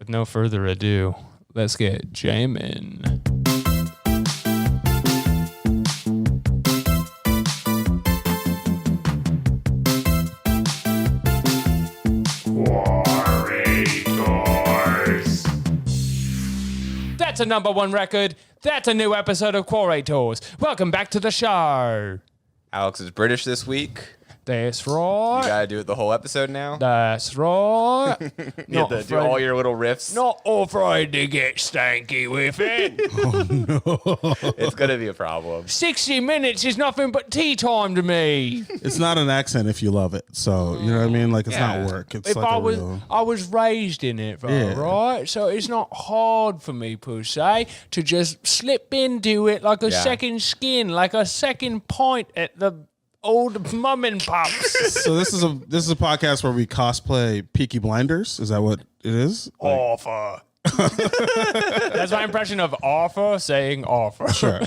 with no further ado, let's get jamming. That's a #1 record. That's a new episode of Quorators. Welcome back to the show. Alex is British this week. That's right. You gotta do it the whole episode now. That's right. You have to do all your little riffs. Not afraid to get stanky with it. It's gonna be a problem. 60 minutes is nothing but tea time to me. It's not an accent if you love it. So, you know what I mean? Like, it's not work. It's If like I was raised in it, though, right? So it's not hard for me, per se, to just slip into it like a second skin, like a second point at the old mum and pops. So this is a podcast where we cosplay Peaky Blinders. Is that what it is? Offer. That's my impression of offer saying offer. Sure.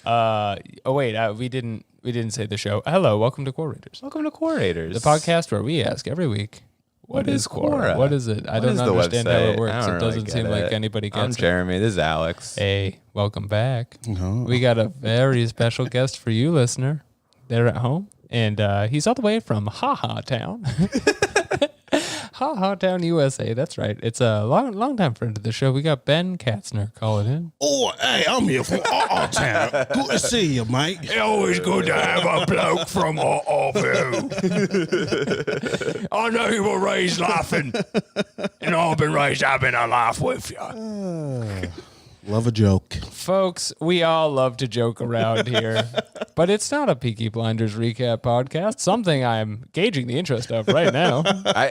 Oh wait, we didn't say the show. Hello, welcome to Quorators. Welcome to Quorators, The podcast where we ask every week, what is Quora? What is it? I don't understand how it works. It doesn't seem like anybody gets it. I'm Jeremy. This is Alex. Hey, welcome back. No. We got a very special guest for you, listener. There at home, and he's all the way from Ha Town. Ha Town, USA. That's right. It's a long time friend of the show. We got Ben Katzner calling in. Oh, hey, I'm here from Town. Good to see you, mate. It's always good to have a bloke from Ottawa. I know you were raised laughing, and I've been raised having a laugh with you. Love a joke. Folks, we all love to joke around here, but it's not a Peaky Blinders recap podcast, something I'm gauging the interest of right now.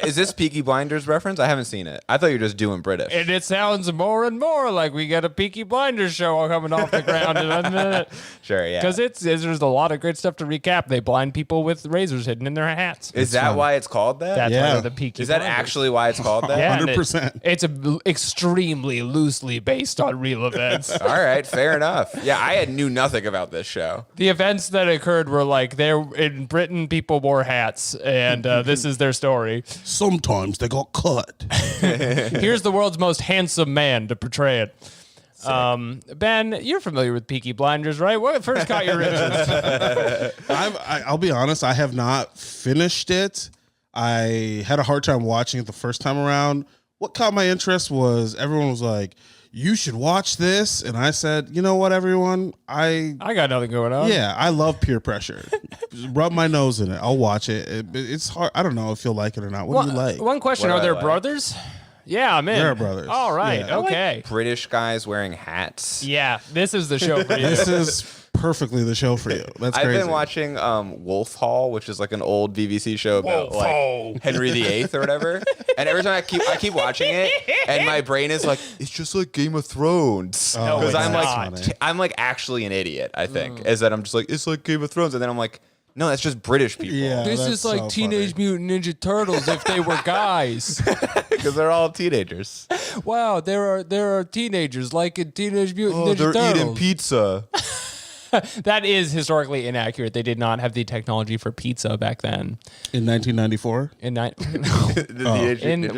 Is this Peaky Blinders reference? I haven't seen it. I thought you were just doing British. And it sounds more and more like we got a Peaky Blinders show coming off the ground in a minute. Sure, yeah. Because there's a lot of great stuff to recap. They blind people with razors hidden in their hats. Is that why it's called that? That's why they're the Peaky Is that Blinders. actually why it's called that? Yeah, 100%. It's extremely loosely based on real events. All right, fair enough. Yeah, I knew nothing about this show. The events that occurred were like in Britain, people wore hats, and this is their story. Sometimes they got cut. Here's the world's most handsome man to portray it. Ben, you're familiar with Peaky Blinders, right? What first caught your interest? I'll be honest, I have not finished it. I had a hard time watching it the first time around. What caught my interest was everyone was like, you should watch this. And I said, you know what, everyone? I got nothing going on. Yeah, I love peer pressure. Rub my nose in it. I'll watch it. It's hard. I don't know if you'll like it or not. What do you like? One question, are there brothers? Yeah, I'm in. They're brothers. All right, Yeah. okay. British guys wearing hats. Yeah, this is the show for you. This is perfectly the show for you. That's crazy. I've been watching Wolf Hall, which is like an old BBC show about like Henry VIII or whatever. And every time I keep watching it, and my brain is like, it's just like Game of Thrones. Because I'm like actually an idiot. I think is that I'm just like it's like Game of Thrones, and then I'm like, no, that's just British people. Yeah, this is like Teenage Mutant Ninja Turtles if they were guys. Because they're all teenagers. Wow, there are teenagers like in Teenage Mutant Ninja Turtles. They're eating pizza. That is historically inaccurate. They did not have the technology for pizza back then. In 1994? In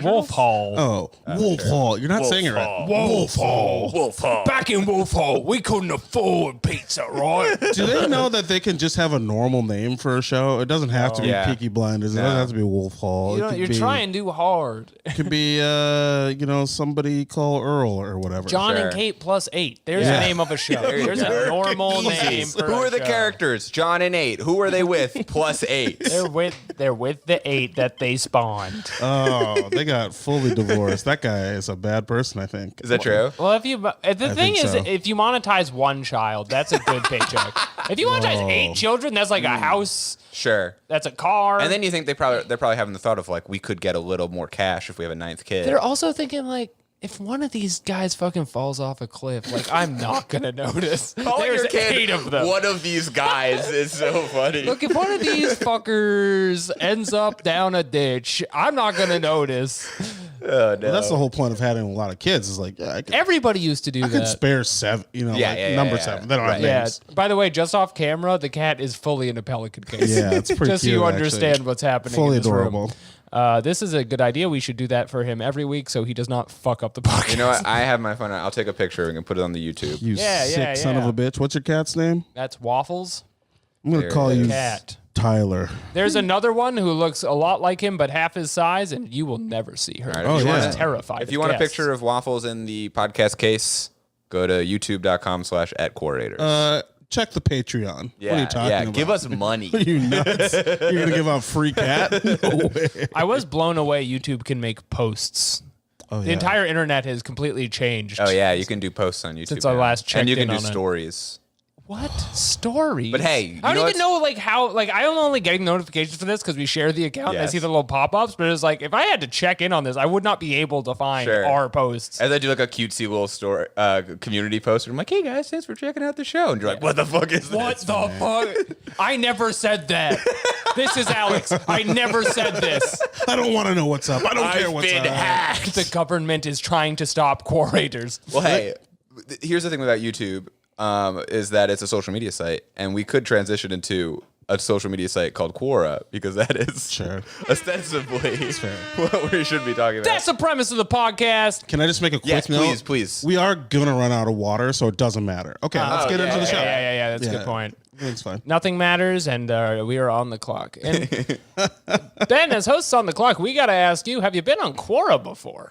Wolf Hall. Oh, Wolf Hall. You're not saying it right. Wolf Hall. Back in Wolf Hall, we couldn't afford pizza, right? Do they know that they can just have a normal name for a show? It doesn't have to be Peaky Blinders. It doesn't have to be Wolf Hall. You're trying too hard. It could be, somebody call Earl or whatever. John and Kate plus 8. There's the name of a show. There's a normal name. Who are the characters? John and 8. Who are they with? Plus 8. They're with the 8 that they spawned. Oh, they got fully divorced. That guy is a bad person, I think. Is that true? Well, if you monetize one child, that's a good paycheck. If you monetize 8 children, that's like a house. Sure. That's a car. And then you think they're probably having the thought of like we could get a little more cash if we have a 9th kid. They're also thinking like, if one of these guys fucking falls off a cliff, like, I'm not going to notice. There's 8 of them. One of these guys is so funny. Look, if one of these fuckers ends up down a ditch, I'm not going to notice. Oh, no. Well, that's the whole point of having a lot of kids. Is like, everybody used to do that. I could spare 7, number 7. They don't have names. By the way, just off camera, the cat is fully in a pelican case. Yeah, it's pretty just cute, so you understand actually. what's happening Fully in this adorable. room. This is a good idea. We should do that for him every week so he does not fuck up the podcast. You know what? I have my phone. I'll take a picture and put it on the YouTube. You sick son of a bitch. What's your cat's name? That's Waffles. I'm going to call you Cat. Tyler. There's another one who looks a lot like him, but half his size, and you will never see her. Right, She's terrified. If you want a picture of Waffles in the podcast case, go to youtube.com/@Quorators. Check the Patreon. Yeah, what are you talking about? Give us money. Are you nuts? You're going to give out free cat? No way. I was blown away YouTube can make posts. The entire internet has completely changed. Oh, yeah. You can do posts on YouTube since I last checked. And you can in do on stories. What stories? But hey, I don't even know how I'm only getting notifications for this because we share the account and I see the little pop-ups, but it's like if I had to check in on this, I would not be able to find our posts. As I do like a cutesy little story community post, I'm like, hey guys, thanks for checking out the show. And you're like, what the fuck is this? What the fuck? I never said that. This is Alex. I never said this. I don't want to know what's up. I don't care what's up. Hacked. The government is trying to stop Quorators. Well, hey, here's the thing about YouTube. Is that it's a social media site, and we could transition into a social media site called Quora because that is ostensibly what we should be talking about. That's the premise of the podcast. Can I just make a quick note? Please. We are going to run out of water, so it doesn't matter. Okay, let's get into the show. Yeah, that's a good point. It's fine. Nothing matters, and we are on the clock. And Ben, as hosts on the clock, we got to ask you, have you been on Quora before?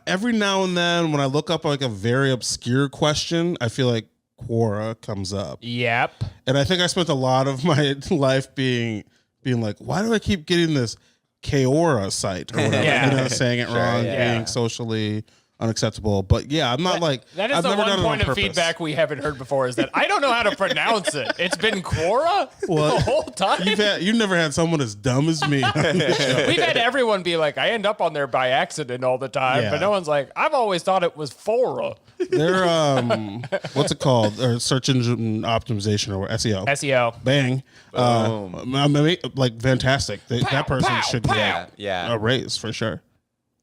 Every now and then when I look up like a very obscure question, I feel like Quora comes up. Yep. And I think I spent a lot of my life being like, why do I keep getting this Quora site or whatever? Saying it wrong, being socially unacceptable. But yeah, I'm not like that is I've the never one done it point on of purpose. feedback we haven't heard before is that I don't know how to pronounce it. It's been Quora the whole time. You've never had someone as dumb as me on the show. We've had everyone be like, I end up on there by accident all the time, but no one's like, I've always thought it was Fora. They're what's it called? Or search engine optimization or SEO. SEO. Bang. Like fantastic. That person should get a raise for sure.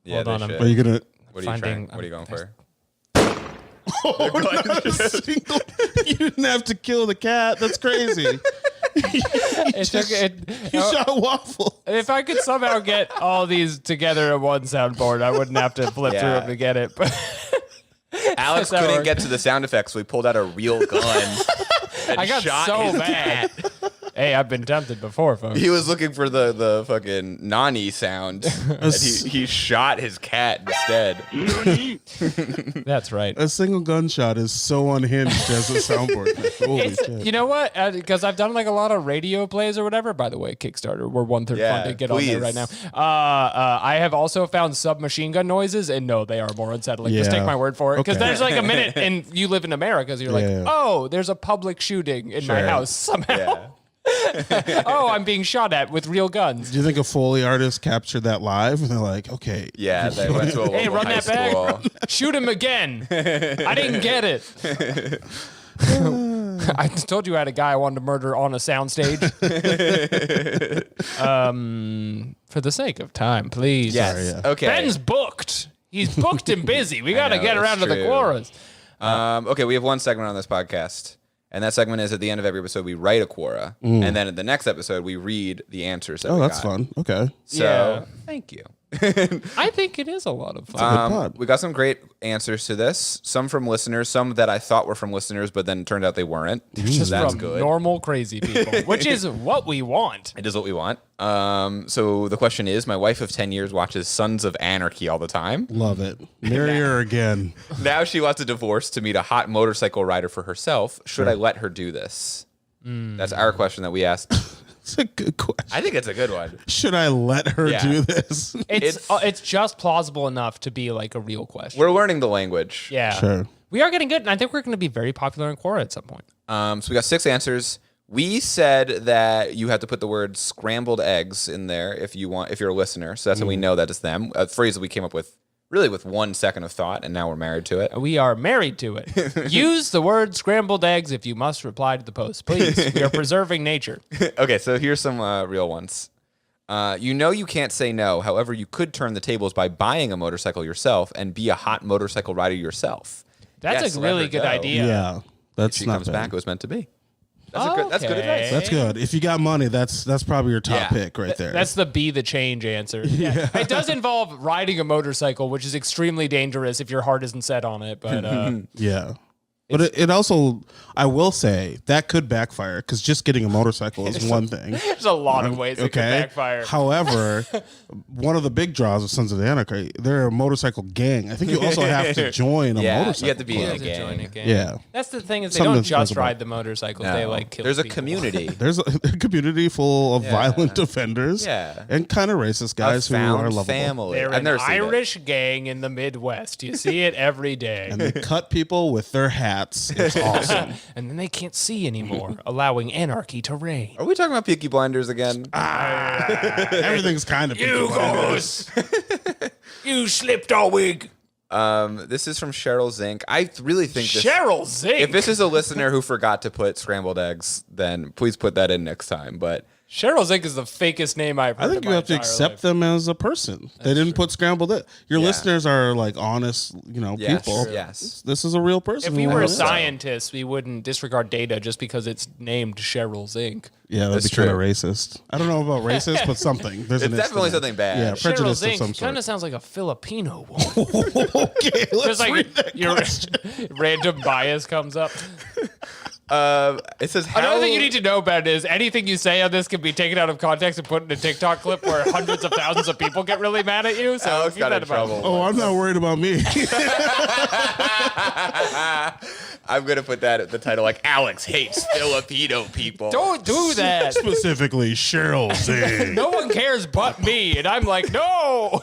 Yeah, Hold on, should. Are you gonna? What are you trying? What are you going for? You didn't have to kill the cat. That's crazy. You shot Waffle. If I could somehow get all these together in one soundboard, I wouldn't have to flip through them to get it. But Alex couldn't get to the sound effects, so he pulled out a real gun. And I got shot so his mad. cat. Hey, I've been tempted before, folks. He was looking for the fucking nani sound. And he shot his cat instead. That's right. A single gunshot is so unhinged as a soundboard. Holy shit. You know what? Because I've done like a lot of radio plays or whatever. By the way, Kickstarter, we're 1/3 funded. Get on there right now. I have also found submachine gun noises, and no, they are more unsettling. Just take my word for it. Because there's like a minute, and you live in America, so you're like, oh, there's a public shooting in my house somehow. Yeah. Oh, I'm being shot at with real guns. Do you think a Foley artist captured that live? And they're like, okay. Yeah, they went to a Hey, local run high that back. school. Shoot him again. I didn't get it. I told you I had a guy I wanted to murder on a soundstage. For the sake of time, please. Yes. Okay. Ben's booked. He's booked and busy. We got to know, get around to the true. Quoras. Okay, we have one segment on this podcast. And that segment is at the end of every episode, we write a Quora. And then in the next episode, we read the answers that we that's got. fun. Okay. So, thank you. I think it is a lot of fun. We got some great answers to this. Some from listeners, some that I thought were from listeners, but then it turned out they weren't. Just that's from good. normal crazy people, which is what we want. It is what we want. So the question is, my wife of 10 years watches Sons of Anarchy all the time. Love it. Marry her again. Now she wants a divorce to meet a hot motorcycle rider for herself. Should I let her do this? That's our question that we asked. It's a good question. I think it's a good one. Should I let her do this? It's just plausible enough to be like a real question. We're learning the language. Yeah. Sure. We are getting good, and I think we're going to be very popular in Quora at some point. So we got 6 answers. We said that you have to put the word scrambled eggs in there if you're a listener. So that's how we know that it's them. A phrase that we came up with really with 1 second of thought, and now we're married to it. We are married to it. Use the word scrambled eggs if you must reply to the post. Please. We are preserving nature. Okay, so here's some real ones. You know you can't say no. However, you could turn the tables by buying a motorcycle yourself and be a hot motorcycle rider yourself. That's Yes, a let really her good go. idea. Yeah. If That's she not comes bad. back, it was meant to be. That's good advice. That's good. If you got money, that's probably your top Yeah. pick right there. That's the be the change answer. Yeah. It does involve riding a motorcycle, which is extremely dangerous if your heart isn't set on it. But yeah. But it also, I will say, that could backfire because just getting a motorcycle is one thing. there's a lot of ways it could backfire. However, one of the big draws of Sons of Anarchy, they're a motorcycle gang. I think you also have to join a motorcycle you have to be club. in a gang. Yeah. That's the thing is they Something don't to just think about. ride the motorcycles. They like kill There's a people. community. There's a community full of violent offenders and kind of racist guys who found are lovable. family. They're I've an never seen it. Irish gang in the Midwest. You see it every day. And they cut people with their hats. It's awesome. And then they can't see anymore, allowing anarchy to reign. Are we talking about Peaky Blinders again? Everything's kind of You ghost! You slipped a wig. This is from Cheryl Zink. I really think this, Cheryl Zink. if this is a listener who forgot to put scrambled eggs, then please put that in next time. But Cheryl Zink is the fakest name I've heard. I think you have to accept them as a person. They didn't put scrambled eggs. Your listeners are like honest, people. Yes. This is a real person. If we who were has- scientists, we wouldn't disregard data just because it's named Cheryl Zink. Yeah, that'd That's be kind of true. racist. I don't know about racist, but something. There's It's an definitely instant- something bad. Yeah, Cheryl prejudice of some Zink sort. kind of sounds like a Filipino woman. Okay, let's Just like read that your question. random bias comes up. It says how Another thing you need to know about is anything you say on this can be taken out of context and put in a TikTok clip where hundreds of thousands of people get really mad at you. So Alex keep got that in about. trouble. Oh, I'm not worried about me. I'm gonna put that at the title, like Alex hates Filipino people. Don't do that. Specifically, Cheryl Zing. No one cares but me, and I'm like, no.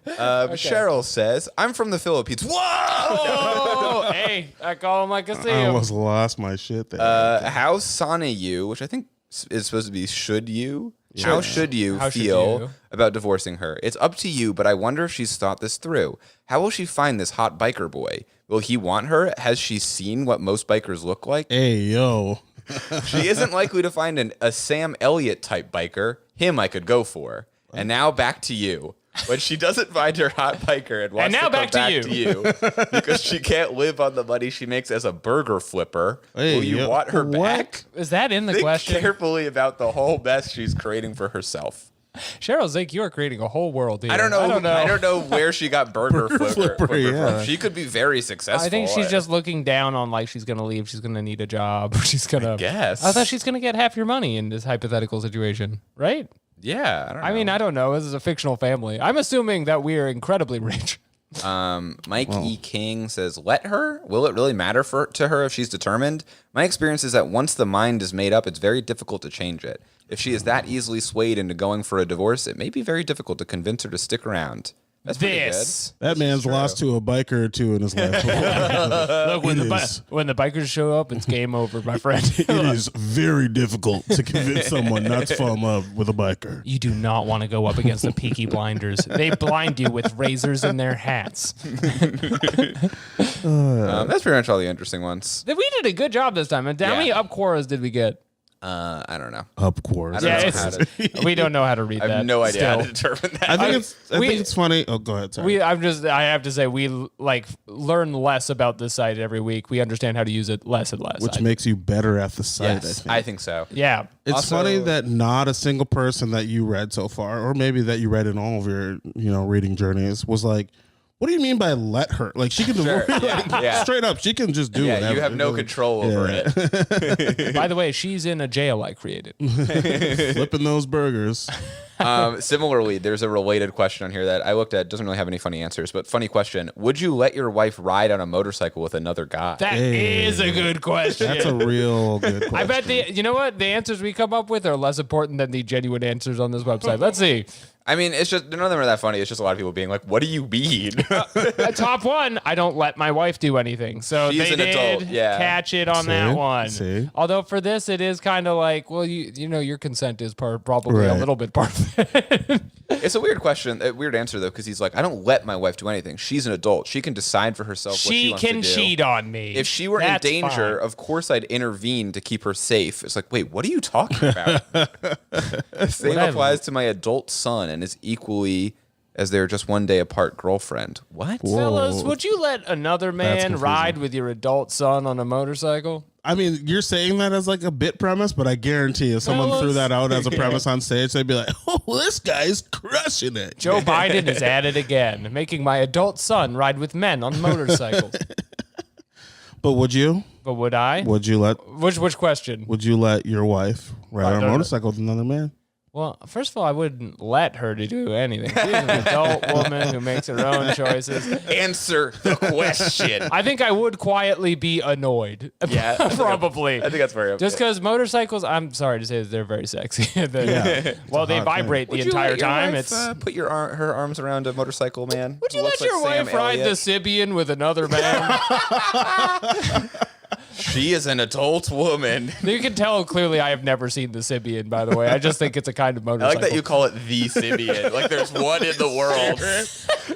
Cheryl says, "I'm from the Philippines." Whoa! Oh, hey, I call him like I see I him. almost lost my shit there. How sonny you, which I think is supposed to be should you? How should you How should feel you? about divorcing her? It's up to you, but I wonder if she's thought this through. How will she find this hot biker boy? Will he want her? Has she seen what most bikers look like? Hey, yo. She isn't likely to find a Sam Elliott type biker. Him I could go for. And now back to you. When she doesn't find her hot biker and wants And now to come back to to you because she can't live on the money she makes as a burger flipper, Hey, will you yo, want her what? back? Is that in the Think question? carefully about the whole mess she's creating for herself. Cheryl Zink, you are creating a whole world here. I don't know where she got burger flipper flipper, yeah. from. She could be very successful. I think she's just looking down on like she's gonna leave. She's gonna need a job. She's gonna. guess. I thought she's gonna get half your money in this hypothetical situation, right? Yeah, I don't know. I mean, I don't know. This is a fictional family. I'm assuming that we are incredibly rich. Mike E. King says, let her? Will it really matter to her if she's determined? My experience is that once the mind is made up, it's very difficult to change it. If she is that easily swayed into going for a divorce, it may be very difficult to convince her to stick around. That's pretty This. That man's lost to a biker or two in his life. Look, when It the is. when the bikers show up, it's game over, my friend. It is very difficult to convince someone not to fall in love with a biker. You do not want to go up against the Peaky Blinders. They blind you with razors in their hats. That's pretty much all the interesting ones. We did a good job this time. And how many up Quoras did we get? I don't know. Up course. I Yeah, don't know how it's, we don't know how to read I that. have no idea how to still. determine that. I think we- it's funny. Oh, go ahead. Sorry. I have to say, we like learn less about this site every week. We understand how to use it less and less. Which makes you better at the site. yes, I I think. think so. yeah. It's Also- funny that not a single person that you read so far, or maybe that you read in all of your, reading journeys, was like, "What do you mean by let her? Like she can divorce, yeah. straight up, she can just do Yeah, whatever. you have no control over it. By the way, she's in a jail I created. Flipping those burgers. Similarly, there's a related question on here that I looked at. Doesn't really have any funny answers, but funny question. Would you let your wife ride on a motorcycle with another guy? That is a good question. That's a real good question. I bet you know what? The answers we come up with are less important than the genuine answers on this website. Let's see. I mean, it's just, none of them are that funny. It's just a lot of people being like, what do you mean? Top one, I don't let my wife do anything. So She's they an did adult, yeah. catch it on See? that one. See? Although for this, it is kind of like, well, your consent is probably a Right. little bit part of it. It's a weird question, a weird answer, though, because he's like, I don't let my wife do anything. She's an adult. She can decide for herself what she She wants to can do. cheat on me. If she were That's in danger, fine. of course I'd intervene to keep her safe. It's like, wait, what are you talking about? The same Whatever. applies to my adult son and is equally as they're just one day apart girlfriend. What? Fellas, would you let another man confusing. ride with your adult son on a motorcycle? I mean, you're saying that as like a bit premise, but I guarantee if someone threw that out as a premise on stage, they'd be like, "Oh, this guy's crushing it." Joe Biden is at it again, making my adult son ride with men on motorcycles. But would you? But would I? Would you let? Which question? Would you let your wife ride on a motorcycle with another man? Well, first of all, I wouldn't let her to do anything. She's an adult woman who makes her own choices. Answer the question. I think I would quietly be annoyed. Yeah, probably. I think that's very okay. Just because motorcycles, I'm sorry to say, they're very sexy. Well, they vibrate the entire time. It's put her arms around a motorcycle, man. Would you let your wife ride the Sibian with another man? She is an adult woman. You can tell clearly I have never seen the Sibian, by the way. I just think it's a kind of I motorcycle. like that you call it the Sibian. Like there's one in the world.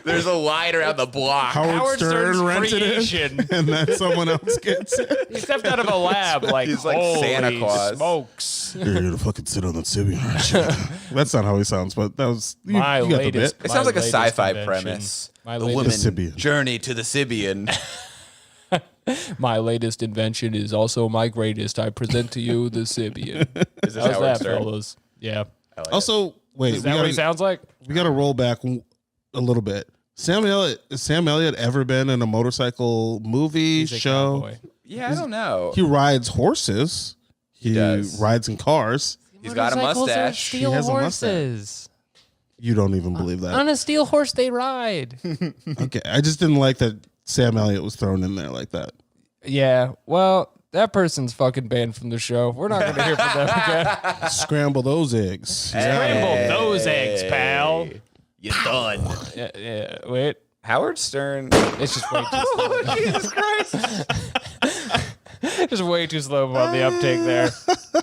There's a line around the block. Howard Stern Stern's rented creation. it, and then someone else gets it. He stepped out of a lab like, He's like holy Santa Claus. smokes. You're gonna fucking sit on that Sibian, aren't you? That's not how he sounds, but that was you My got the latest- bit. It sounds like a latest sci-fi invention. premise. My The latest- woman Sibian. journey to the Sibian. My latest invention is also my greatest. I present to you the Sibian. Is this How's Howard that, Stern? fellas? Yeah. I like Also, wait, Is that what he sounds like? we got to roll back a little bit. Sam Elliott, has Sam Elliott ever been in a motorcycle movie, He's a show? cowboy. Yeah, I don't know. He rides horses. He does. rides in cars. He's got a Motorcycles are mustache. Steel He has a horses. You don't even believe that. On a steel horse, they ride. Okay, I just didn't like that Sam Elliott was thrown in there like that. Yeah. Well, that person's fucking banned from the show. We're not going to hear from them again. Scramble those eggs. Scramble those eggs, pal. You're done. Yeah. Wait. Howard Stern. It's just way too slow. Jesus Christ. Just way too slow on the uptake there.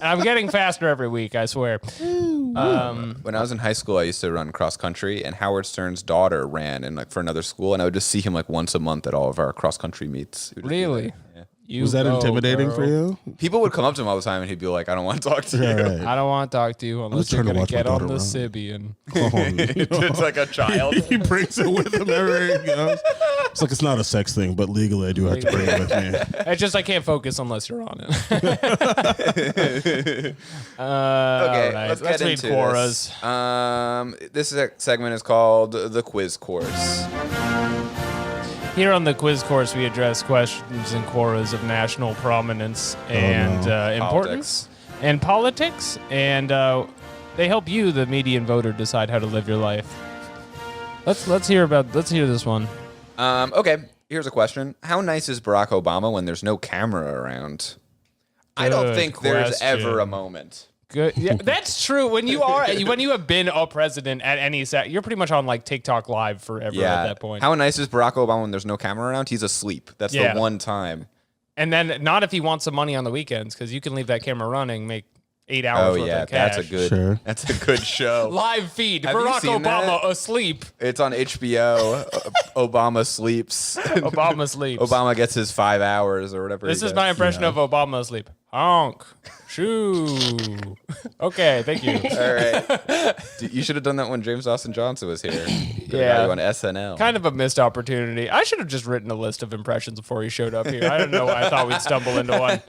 I'm getting faster every week, I swear. When I was in high school, I used to run cross country, and Howard Stern's daughter ran in for another school, and I would just see him like once a month at all of our cross country meets. He would just be Really? there. Yeah. You Was that go, intimidating girl. for you? People would come up to him all the time, and he'd be like, "I don't want to talk to you." Yeah, right. I don't want to talk to you unless you're trying to going to watch my get on the daughter Sibian. Oh, It's like a child. he brings it with him everywhere he goes. It's like it's not a sex thing, but legally I do have to bring it with me. It's just I can't focus unless you're on it. Okay, right. let's get read into Quoras. this. This segment is called the quiz course. Here on the quiz course, we address questions and quoras of national prominence and importance and politics, and they help you, the median voter, decide how to live your life. Let's hear this one. Okay, here's a question: how nice is Barack Obama when there's no camera around? I don't Good think there's ever question. a moment. Good. Yeah, that's true. When you have been a president at any set, you're pretty much on like TikTok live forever at that point. How nice is Barack Obama when there's no camera around? He's asleep. That's Yeah. the one time. And then not if he wants some money on the weekends, because you can leave that camera running, make 8 hours Oh worth yeah, of cash. that's a good show. Live feed. Have you Barack seen Obama that? asleep. It's on HBO. Obama sleeps. Obama sleeps. Obama gets his 5 hours or whatever. This he is gets. my impression of Obama asleep. Honk. Shoo. Okay, thank you. All right. You should have done that when James Austin Johnson was here. Could've Yeah. got you on SNL. Kind of a missed opportunity. I should have just written a list of impressions before he showed up here. I don't know why I thought we'd stumble into one.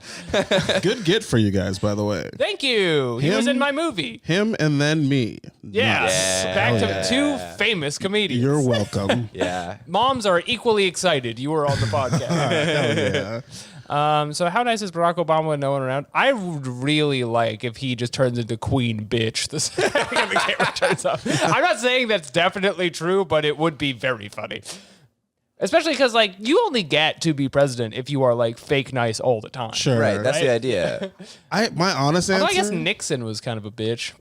Good get for you guys, by the way. Thank you. He was in my movie. Him and then me. Yes. Yeah. Back to Yeah. two famous comedians. You're welcome. Yeah. Moms are equally excited you were on the podcast. Hell yeah. So how nice is Barack Obama with no one around? I would really like if he just turns into queen bitch the second the camera turns off. I'm not saying that's definitely true, but it would be very funny. Especially because, like, you only get to be president if you are, like, fake nice all the time. Sure. Right. That's Right? the idea. My honest answer. Although I guess Nixon was kind of a bitch.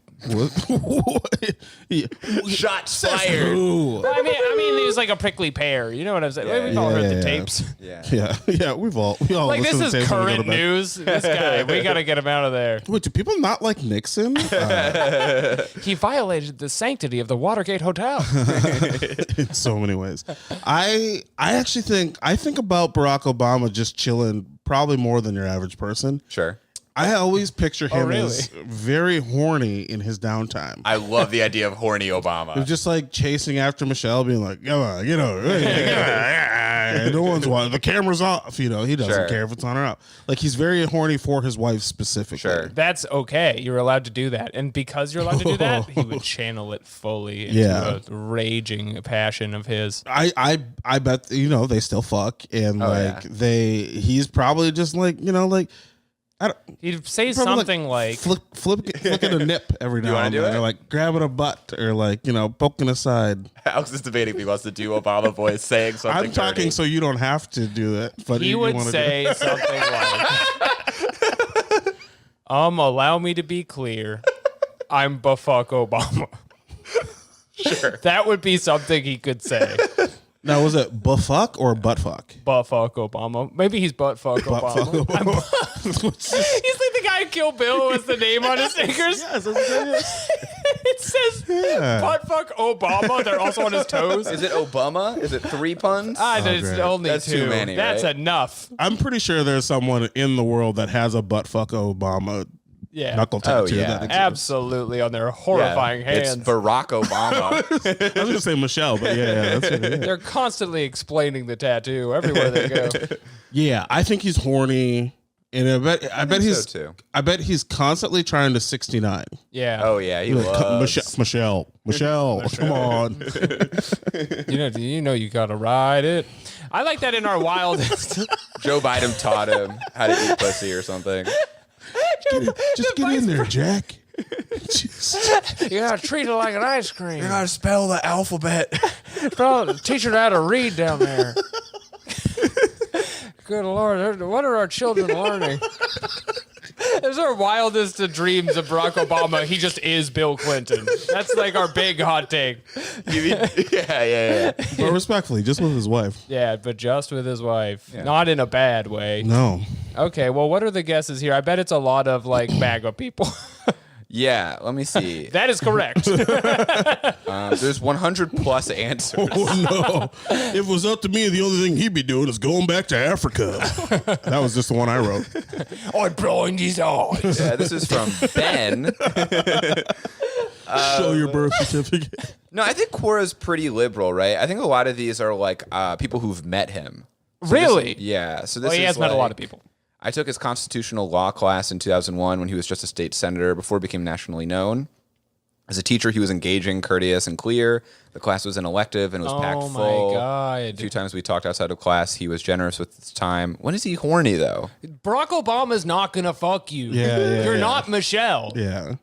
Yeah. Shots fired. Ooh. I mean, he was like a prickly pear. You know what I'm saying? Yeah, We've all heard the yeah. tapes. Yeah. Yeah, we all Like, this listen to is the tapes when we go to current bed. news. This guy, we got to get him out of there. Wait, do people not like Nixon? He violated the sanctity of the Watergate Hotel. In so many ways. I actually think about Barack Obama just chilling probably more than your average person. Sure. I always picture him really? as very horny in his downtime. I love the idea of horny Obama. It was just like chasing after Michelle, being like, "Come on, you know, no one's watching. The camera's off. He doesn't Sure. care if it's on or off. Like, he's very horny for his wife specifically. Sure. That's okay. You're allowed to do that. And because you're allowed to do that, he would channel it fully into a raging passion of his. I bet, they still fuck. And, he's probably just like, He'd say probably something like flicking a nip every now wanna and do then. it? Or like grabbing a butt or like, poking aside. Alex is debating if he wants to do Obama voice saying something. I'm talking dirty. so you don't have to do it. But he you would wanna say something like, allow me to be clear. I'm bufuck Obama. Sure. That would be something he could say. Now, was it buttfuck or buttfuck? Buttfuck Obama. Maybe he's buttfuck Obama. He's like the guy in Kill Bill with the name on his fingers. Yes, that's what it is. It says buttfuck Obama. They're also on his toes. Is it Obama? Is it 3 puns? It's great. only That's two. too many, That's right? enough. I'm pretty sure there's someone in the world that has a buttfuck Obama Yeah. knuckle tattoo. yeah. That exists. Absolutely on their horrifying hands. It's Barack Obama. I was going to say Michelle, but yeah, that's what it is. They're constantly explaining the tattoo everywhere they go. Yeah, I think he's horny, and I bet he's so too. I bet he's constantly trying to 69. Yeah. Oh yeah, he was. Michelle, come on. You gotta ride it. I like that in our wildest. Joe Biden taught him how to eat pussy or something. Just get in there, Jack. You gotta treat it like an ice cream. How to spell the alphabet. Teach her how to read down there. Good Lord, what are our children learning? Those are our wildest dreams of Barack Obama. He just is Bill Clinton. That's like our big hot take. You mean, yeah. But respectfully, just with his wife. Yeah, but just with his wife. Not in a bad way. No. Okay, well, what are the guesses here? I bet it's a lot of, like, MAGA people. Yeah, let me see. That is correct. There's 100 plus answers. Oh, no. If it was up to me, the only thing he'd be doing is going back to Africa. That was just the one I wrote. I blind his eyes. Yeah, this is from Ben. Show your birth certificate. No, I think Quora's pretty liberal, right? I think a lot of these are like people who've met him. So Really? Yeah. So this Well, he is has met a like- lot of people. I took his constitutional law class in 2001 when he was just a state senator before he became nationally known. As a teacher, he was engaging, courteous, and clear. The class was an elective and was packed Oh, my full. God. A few times we talked outside of class. He was generous with his time. When is he horny, though? Barack Obama's not gonna fuck you. Yeah, You're yeah. not Michelle. Yeah.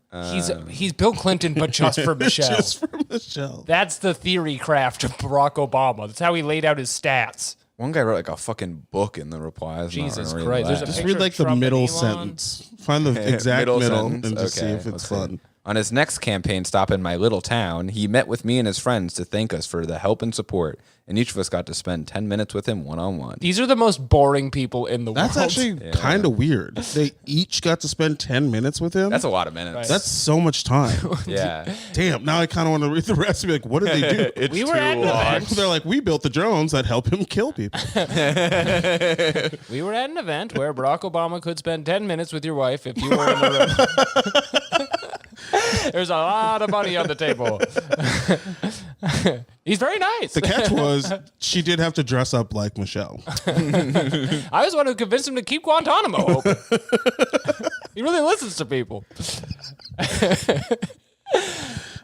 He's Bill Clinton, but just for Michelle. Just for Michelle. That's the theory craft of Barack Obama. That's how he laid out his stats. One guy wrote like a fucking book in the replies. Jesus I'm not Christ. gonna There's read a that. Just picture read of like the Trump and middle Elon. sentence. Find the exact middle sentence. and just see Okay, if it's let's see. fun. On his next campaign stop in my little town, he met with me and his friends to thank us for the help and support, and each of us got to spend 10 minutes with him one-on-one. These are the most boring people in the That's world. actually kind of weird. They each got to spend 10 minutes with him. That's a lot of minutes. That's so much time. Yeah. Damn. Now I kind of want to read the rest and be like, what did they do? It's We were too at an long. event. They're like, we built the drones that help him kill people. We were at an event where Barack Obama could spend 10 minutes with your wife if you were in the room. There's a lot of money on the table. He's very nice. The catch was she did have to dress up like Michelle. I was the one who convinced him to keep Guantanamo open. He really listens to people.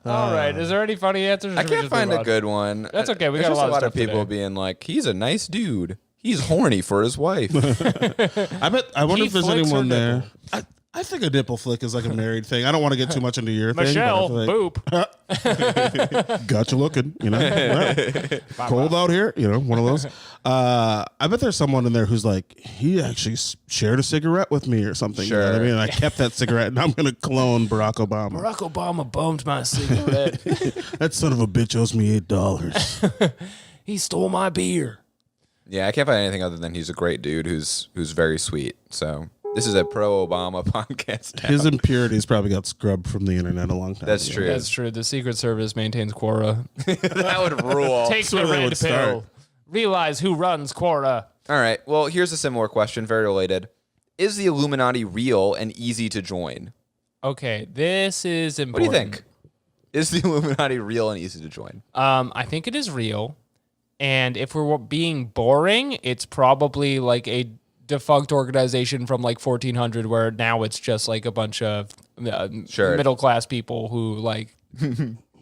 All right. Is there any funny answers? or I should we can't just find move a on? good one. That's okay, we There's got a just lot of stuff people today. being like, he's a nice dude. He's horny for his wife. I wonder He if there's flicks her anyone there. nipple. I think a nipple flick is like a married thing. I don't want to get too much into your Michelle, thing. But boop. got you looking, Well, cold out here, one of those. I bet there's someone in there who's like, he actually shared a cigarette with me or something. You know what I Sure. mean? I kept that cigarette and I'm going to clone Barack Obama. Barack Obama bummed my cigarette. That son of a bitch owes me $8. He stole my beer. Yeah, I can't find anything other than he's a great dude who's very sweet. So this is a pro-Obama podcast. His impurities probably got scrubbed from the internet a long time That's ago. true. That's true. The Secret Service maintains Quora. That would rule. Take the where they red would pill. start. Realize who runs Quora. All right. Well, here's a similar question, very related. Is the Illuminati real and easy to join? Okay, this is What do important. you think? Is the Illuminati real and easy to join? I think it is real. And if we're being boring, it's probably like a defunct organization from like 1400, where now it's just like a bunch of middle class people who like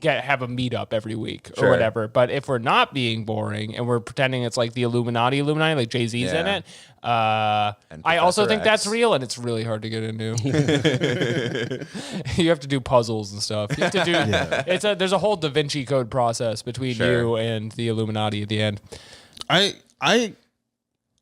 have a meetup every week or whatever. But if we're not being boring and we're pretending it's like the Illuminati, like Jay-Z's in it, I also think that's real, and it's really hard to get into. You have to do puzzles and stuff. You have to do there's a whole Da Vinci Code process between you and the Illuminati at the end.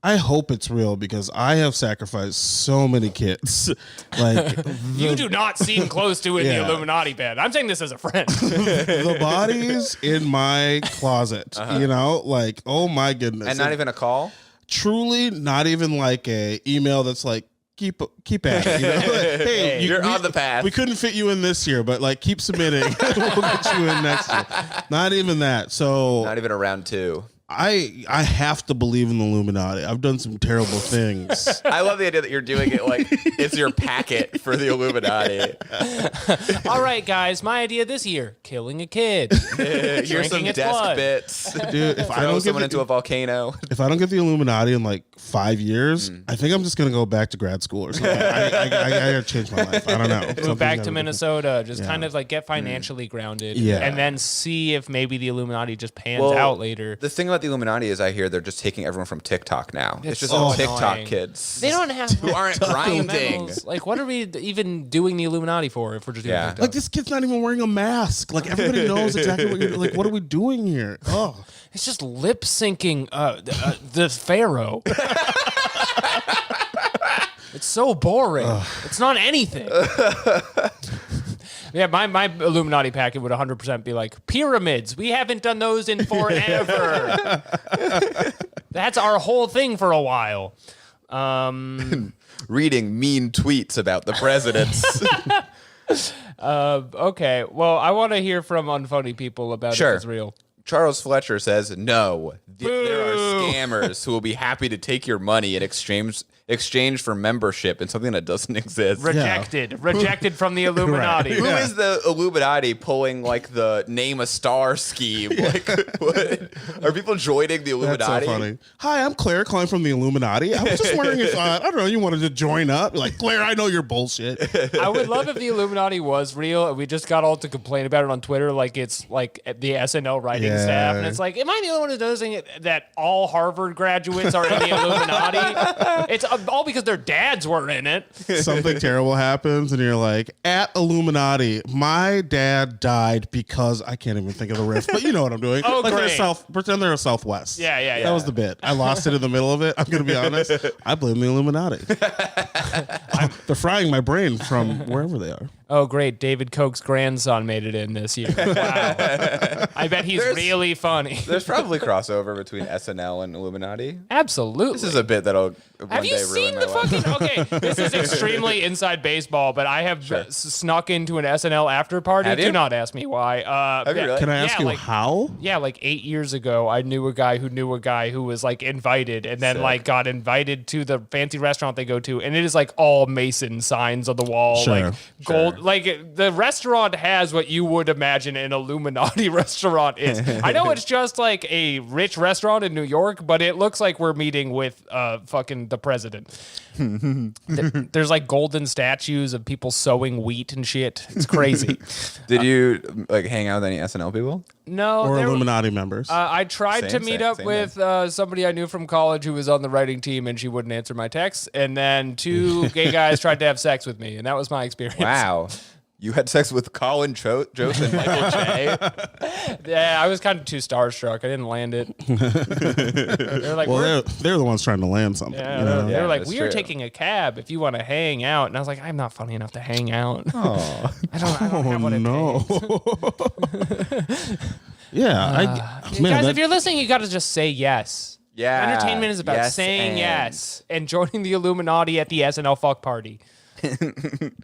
I hope it's real because I have sacrificed so many kids. Like you do not seem close to the Illuminati band. I'm saying this as a friend. The bodies in my closet, like, oh my goodness. And not even a call? Truly, not even like a email that's like, keep at it. Like, hey, you're on the path. We couldn't fit you in this year, but like keep submitting. We'll get you in next year. Not even that. So not even a round 2. I have to believe in the Illuminati. I've done some terrible things. I love the idea that you're doing it like it's your packet for the Illuminati. All right, guys, my idea this year: killing a kid. Here's some desk blood. Bits. Dude, if I don't someone into a volcano. If I don't get the Illuminati in like 5 years, I think I'm just gonna go back to grad school or something. I gotta change my life. I don't know. Move back to Minnesota, just kind of like get financially grounded, and then see if maybe the Illuminati just pans out later. The thing about the Illuminati is I hear they're just taking everyone from TikTok now. It's just all TikTok kids. They don't have who aren't grinding. Like, what are we even doing the Illuminati for if we're just doing TikTok? Like, this kid's not even wearing a mask. Like, everybody knows exactly what you're like. What are we doing here? Oh, it's just lip syncing the Pharaoh. It's so boring. It's not anything. Yeah, my Illuminati packet would 100% be like, pyramids. We haven't done those in forever. That's our whole thing for a while. Reading mean tweets about the presidents. Okay, well, I want to hear from unfunny people about if it's real. Charles Fletcher says, no, there are scammers who will be happy to take your money in exchange for membership in something that doesn't exist. Rejected from the Illuminati. Who is the Illuminati pulling like the name a star scheme? Like, what? Are people joining the Illuminati? That's so funny. Hi, I'm Claire calling from the Illuminati. I was just wondering if, I don't know, you wanted to join up? Like, Claire, I know you're bullshit. I would love if the Illuminati was real and we just got all to complain about it on Twitter like it's like the SNL writing staff. And it's like, am I the only one who's noticing that all Harvard graduates are in the Illuminati? It's all because their dads were in it. Something terrible happens and you're like, at Illuminati, my dad died because I can't even think of the riff, but you know what I'm doing. Oh, like great. Pretend they're a Southwest. Yeah. That was the bit. I lost it in the middle of it. I'm going to be honest. I blame the Illuminati. They're frying my brain from wherever they are. Oh, great. David Koch's grandson made it in this year. Wow. I bet he's really funny. There's probably crossover between SNL and Illuminati. Absolutely. This is a bit that'll Have you seen the fucking... Okay, this is extremely inside baseball, but I have snuck into an SNL after party. Do not ask me why. Have you really? Can I ask you how? Yeah, like 8 years ago, I knew a guy who was like invited and then like got invited to the fancy restaurant they go to, and it is like all Mason signs on the wall, like gold. Like the restaurant has what you would imagine an Illuminati restaurant is. I know it's just like a rich restaurant in New York, but it looks like we're meeting with fucking the president. There's like golden statues of people sowing wheat and shit. It's crazy. Did you like hang out with any SNL people? No. Or Illuminati members? I tried to meet up with somebody I knew from college who was on the writing team, and she wouldn't answer my texts. And then 2 gay guys tried to have sex with me, and that was my experience. Wow. You had sex with Colin Jost and Michael J? Yeah, I was kind of too starstruck. I didn't land it. They're like, they're the ones trying to land something. Yeah, you know? They were like, we are taking a cab if you want to hang out. And I was like, I'm not funny enough to hang out. Oh, I don't have what it takes. Yeah. Guys, if you're listening, you got to just say yes. Yeah. Entertainment is about saying yes and joining the Illuminati at the SNL fuck party.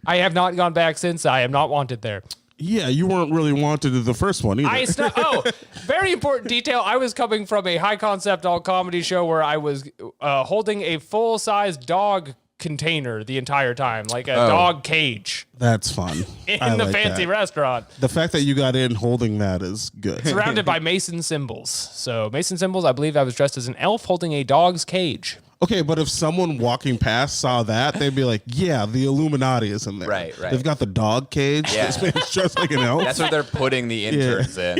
I have not gone back since. I am not wanted there. Yeah, you weren't really wanted to the first one either. Very important detail. I was coming from a high concept all comedy show where I was holding a full size dog container the entire time, like a dog cage That's fun. in the fancy restaurant. The fact that you got in holding that is good. Surrounded by Mason symbols. So Mason symbols, I believe I was dressed as an elf holding a dog's cage. Okay, but if someone walking past saw that, they'd be like, yeah, the Illuminati is in there. Right. They've got the dog cage. Yeah. This man's dressed like an elf. That's what they're putting the interns in.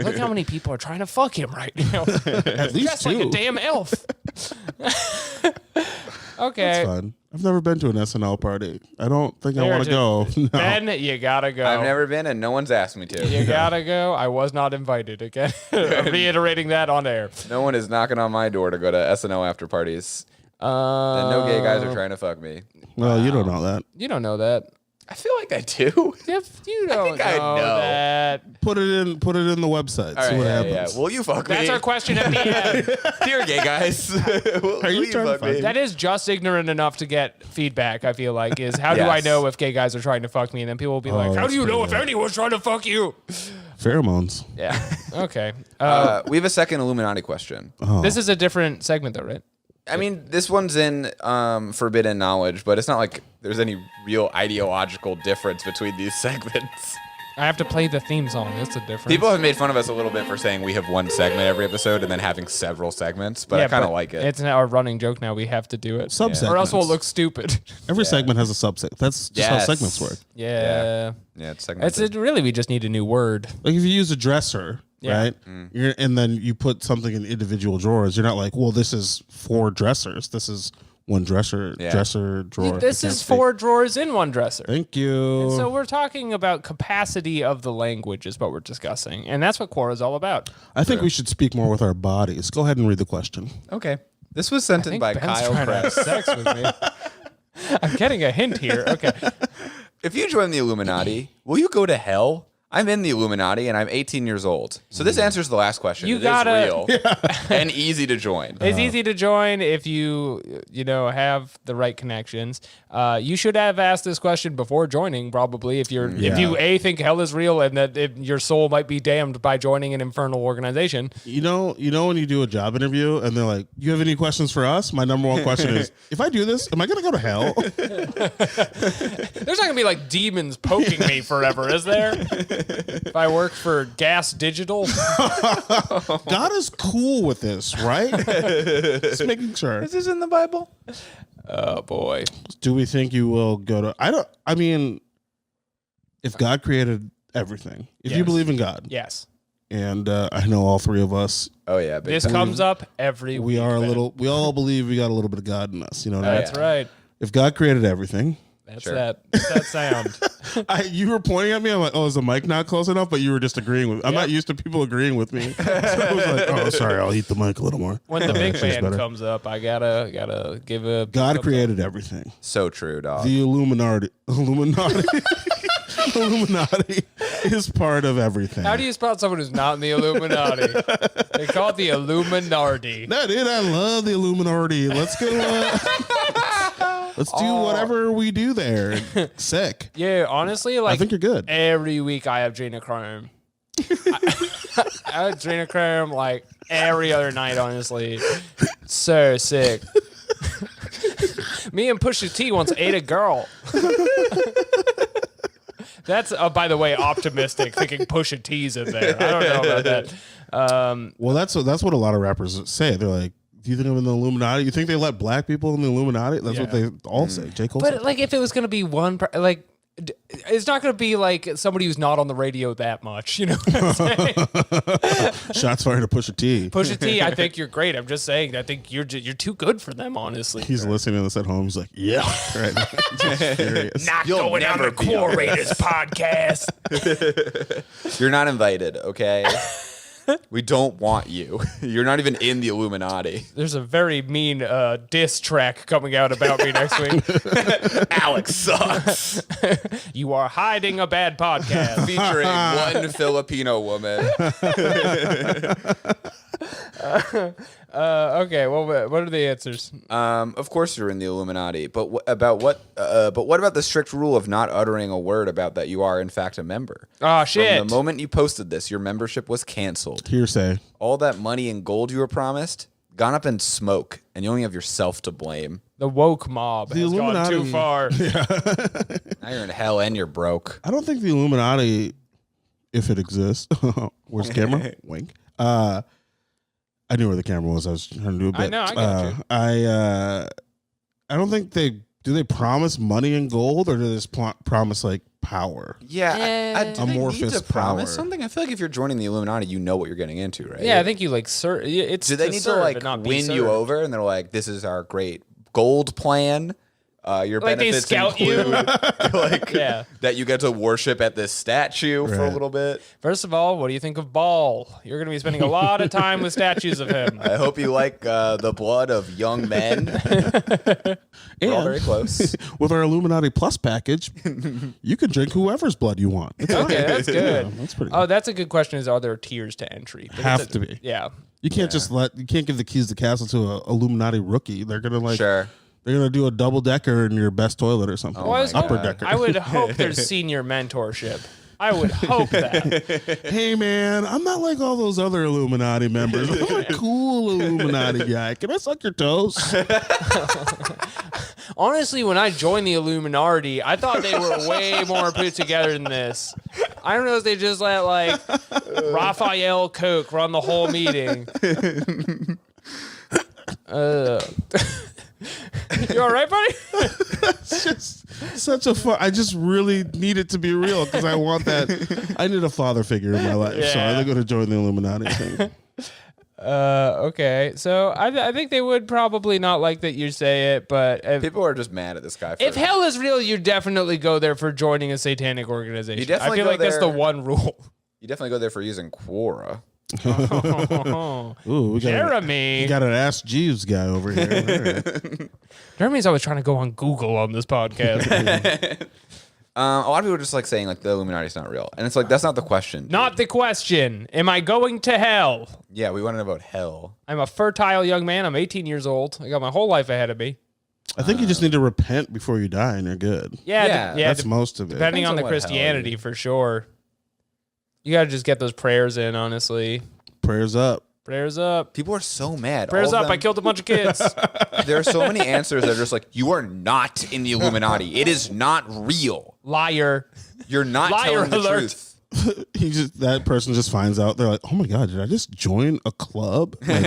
Look how many people are trying to fuck him right now. At least Dressed like a two. damn elf. Okay. That's fun. I've never been to an SNL party. I don't think I want to go. No. Ben, you gotta go. I've never been, and no one's asked me to. You gotta go. I was not invited. Again, reiterating that on air. No one is knocking on my door to go to SNL after parties. And no gay guys are trying to fuck me. Well, you don't know that. You don't know that. I feel like I do. If you don't think I know. that. Put it in the website. All See right, what yeah. happens. Will you fuck me? That's our question at the end. Dear gay guys. Will you trying to fuck fuck me? That is just ignorant enough to get feedback, I feel like, is how do I Yes. know if gay guys are trying to fuck me? And then people will be like, how that's do you know pretty if anyone's trying to fuck you? Pheromones. Yeah. Okay. We have a second Illuminati question. This is a different segment, though, right? I mean, this one's in Forbidden Knowledge, but it's not like there's any real ideological difference between these segments. I have to play the theme song. That's the difference. People have made fun of us a little bit for saying we have one segment every episode and then having several segments, but I kind of like it. It's our running joke now. We have to do it. Sub-segments. Or else we'll look stupid. Every segment has a subsegment. That's just how Yes. segments work. Yeah. Yeah, it's segmented. It's really, we just need a new word. Like if you use a dresser, Yeah. right? And then you put something in individual drawers. You're not like, well, this is 4 dressers. This is one dresser drawer. This I can't is speak. 4 drawers in one dresser. Thank you. So we're talking about capacity of the language is what we're discussing. And that's what Quora is all about. I think we should speak more with our bodies. Go ahead and read the question. Okay. This was sent in by Ben's Kyle trying to have Press. sex with me. I'm getting a hint here. Okay. If you join the Illuminati, will you go to hell? I'm in the Illuminati and I'm 18 years old. So this answers the last question. You It is gotta- real and easy to join. It's easy to join if you have the right connections. You should have asked this question before joining, probably. If you think hell is real and that your soul might be damned by joining an infernal organization. You know when you do a job interview and they're like, "You have any questions for us?" My number one question is, if I do this, am I going to go to hell? There's not gonna be like demons poking me forever, is there? If I work for Gas Digital. God is cool with this, right? Just making sure. Is this in the Bible? Oh boy. Do we think you will go to? I mean, if God created everything, if you Yes. believe in God, Yes. and I know all 3 of us, Oh, yeah. Big This time. comes up every we week. are a Ben. little. We all believe we got a little bit of God in us. You know what I mean? That's right. If God created everything, That's Sure. that sound. you were pointing at me. I'm like, "Oh, is the mic not close enough?" But you were just agreeing with. I'm Yep. not used to people agreeing with me. So I was like, "Oh, sorry, I'll heat the mic a little more." When the big She's band better. comes up, I gotta give a God created everything. So true, dog. The Illuminati is part of everything. How do you spell someone who's not in the Illuminati? They call it the Illuminati. No, dude, I love the Illuminati. Let's go. Let's do whatever we do there. Sick. Yeah, honestly, like I think you're good. every week I have adrenochrome. I have adrenochrome like every other night, honestly. So sick. Me and Pusha T once ate a girl. That's, by the way, optimistic, thinking Pusha T's in there. I don't know about that. Well, that's what a lot of rappers say. They're like, "Do you think I'm in the Illuminati? You think they let black people in the Illuminati?" That's what they all say. J. Cole. But said. like, if it was going to be one, it's not going to be like somebody who's not on the radio that much. You know what I'm saying? Shots fired to Pusha T. Pusha T, I think you're great. I'm just saying, I think you're too good for them, honestly. He's listening to this at home. He's like, "Yeah, right." Just furious. Not You'll going on the never be on Quorators podcast. You're not invited, okay? We don't want you. You're not even in the Illuminati. There's a very mean diss track coming out about me next week. Alex sucks. You are hiding a bad podcast. Featuring one Filipino woman. Okay, well, what are the answers? Of course you're in the Illuminati, but what about the strict rule of not uttering a word about that you are in fact a member? Oh, shit. From the moment you posted this, your membership was canceled. Hearsay. All that money and gold you were promised, gone up in smoke, and you only have yourself to blame. The woke mob has gone too far. Now you're in hell and you're broke. I don't think the Illuminati, if it exists, where's the camera? Wink. I knew where the camera was. I was trying to do a bit. I know, I got you. I don't think do they promise money and gold, or do they just promise like power? Yeah, do amorphous they need to promise power. something? I feel like if you're joining the Illuminati, you know what you're getting into, right? Yeah, I think you like it's Do they need to like win you over, and they're like, "This is our great gold plan. Your like benefits they scout include like Yeah. that you get to worship at this statue for a Right. little bit. First of all, what do you think of Ball? You're going to be spending a lot of time with statues of him. I hope you like the blood of young men. We're all very close. With our Illuminati Plus package, you can drink whoever's blood you want. It's Okay, that's good. Yeah, that's pretty Oh, that's a good question. Is are there tiers to entry? But Have to be. Yeah. You can't you can't give the keys to the castle to an Illuminati rookie. They're gonna Sure. They're gonna do a double decker in your best toilet or something. Well, Upper decker. I would hope there's senior mentorship. I would hope that. Hey man, I'm not like all those other Illuminati members. I'm a cool Illuminati guy. Can I suck your toes? Honestly, when I joined the Illuminati, I thought they were way more put together than this. I don't know if they just let like Raphael Koch run the whole meeting. You all right, buddy? It's just such a fun. I just really need it to be real because I want that. I need a father figure in my life, so Yeah. I'm going to join the Illuminati thing. Okay. So I think they would probably not like that you say it, but People are just mad at this guy. if hell is real, you definitely go there for joining a satanic organization. You definitely I feel go like that's the there- one rule. You definitely go there for using Quora. Ooh, we got Jeremy. we got an Ask Jeeves guy over here. All right. Jeremy's always trying to go on Google on this podcast. A lot of people are just like saying like the Illuminati's not real, and it's like that's not the question. Not the question. Am I going to hell? Yeah, we want to know about hell. I'm a fertile young man. I'm 18 years old. I got my whole life ahead of me. I think you just need to repent before you die, and you're good. Yeah. That's most of it. Depending on the Depends on what hell Christianity, for sure. You got to just get those prayers in, honestly. Prayers up. Prayers up. People are so mad. Prayers All of up. I them- killed a bunch of kids. There are so many answers that are just like, you are not in the Illuminati. It is not real. Liar. You're not Liar telling the alert. truth. That person just finds out. They're like, "Oh my god, did I just join a club? Like,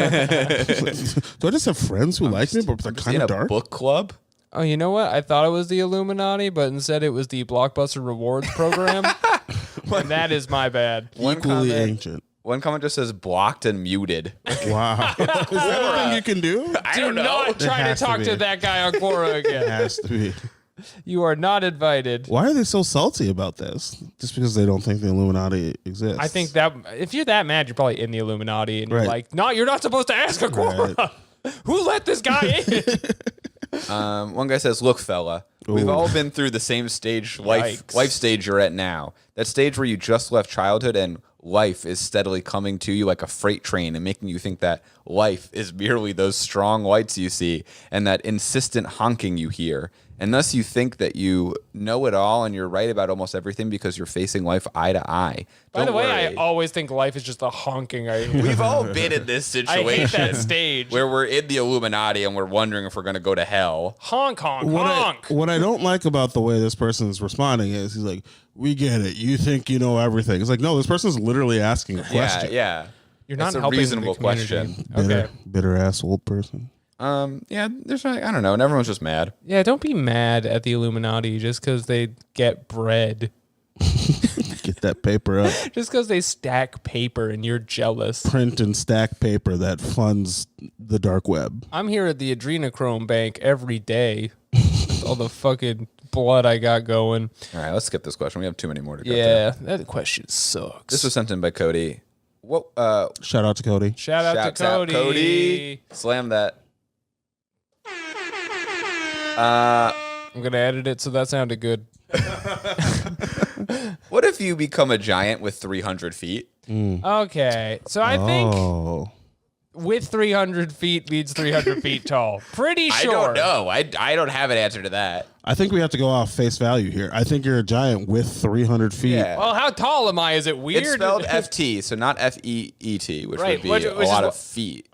do I just have friends who like me, but they're Just kind in of a dark?" book club. Oh, you know what? I thought it was the Illuminati, but instead it was the Blockbuster Rewards program. And that is my bad. Equally ancient. One comment just says blocked and muted. Wow, is that a thing you can do? I Do don't know. not try to has to talk be. to that guy on Quora It again. has to be. You are not invited. Why are they so salty about this? Just because they don't think the Illuminati exists? I think that if you're that mad, you're probably in the Illuminati, and you're Right. like, no, you're not supposed to ask a Quora. Who let this guy in? One guy says, "Look, fella, we've Ooh. all been through the same stage, life Yikes. stage you're at now. That stage where you just left childhood and life is steadily coming to you like a freight train and making you think that life is merely those strong lights you see and that insistent honking you hear. And thus you think that you know it all and you're right about almost everything because you're facing life eye to eye. By Don't the way, worry. I always think life is just a honking. We've all been in this I situation hate that stage. where we're in the Illuminati and we're wondering if we're going to go to hell. Honk, honk, what honk. what I don't like about the way this person is responding is he's like, "We get it. You think you know everything." It's like, no, this person's literally asking a question. Yeah. You're not That's a helping reasonable the community. question. Bitter, Okay. bitter ass old person. Yeah, there's like, I don't know, and everyone's just mad. Yeah, don't be mad at the Illuminati just because they get bread. Get that paper up. Just because they stack paper and you're jealous. Print and stack paper that funds the dark web. I'm here at the adrenochrome bank every day. With all the fucking blood I got going. All right, let's skip this question. We have too many more to go Yeah, that question sucks. This was sent in by Cody. What? Shout out to Cody. Shout out Shouts to out Cody. Cody. Slam that. I'm going to edit it so that sounded good. What if you become a giant with 300 feet? Okay, so I think Oh. with 300 feet means 300 feet tall. Pretty I sure. don't know. I don't have an answer to that. I think we have to go off face value here. I think you're a giant with 300 feet. Yeah. Well, how tall am I? Is it weird? It's spelled FT, so not FEET, which Right, would be which a is lot what- of feet.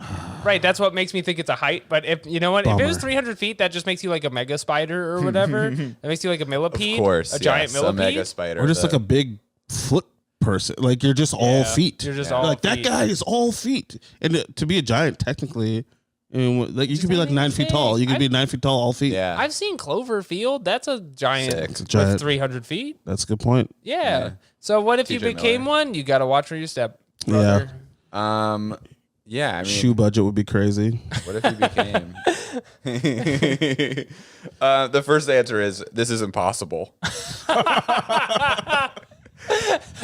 Right, that's what makes me think it's a height. But if you know what, if it was 300 feet, that just makes you like a mega spider or whatever. That makes you like a millipede. Of course, a giant millipede. a mega spider, or just like a big foot person. Like you're just all feet. You're just all like feet. that guy is all feet. And to be a giant, technically, I mean, like you could be like 9 feet tall. You could be 9 feet tall, all feet. Yeah, I've seen Cloverfield. That's a giant It's a giant. with 300 feet. That's a good point. Yeah. So what if you TJ became Miller. one? You got to watch where you step. Brother. Yeah, I mean, Shoe budget would be crazy. what if you became? The first answer is this is impossible.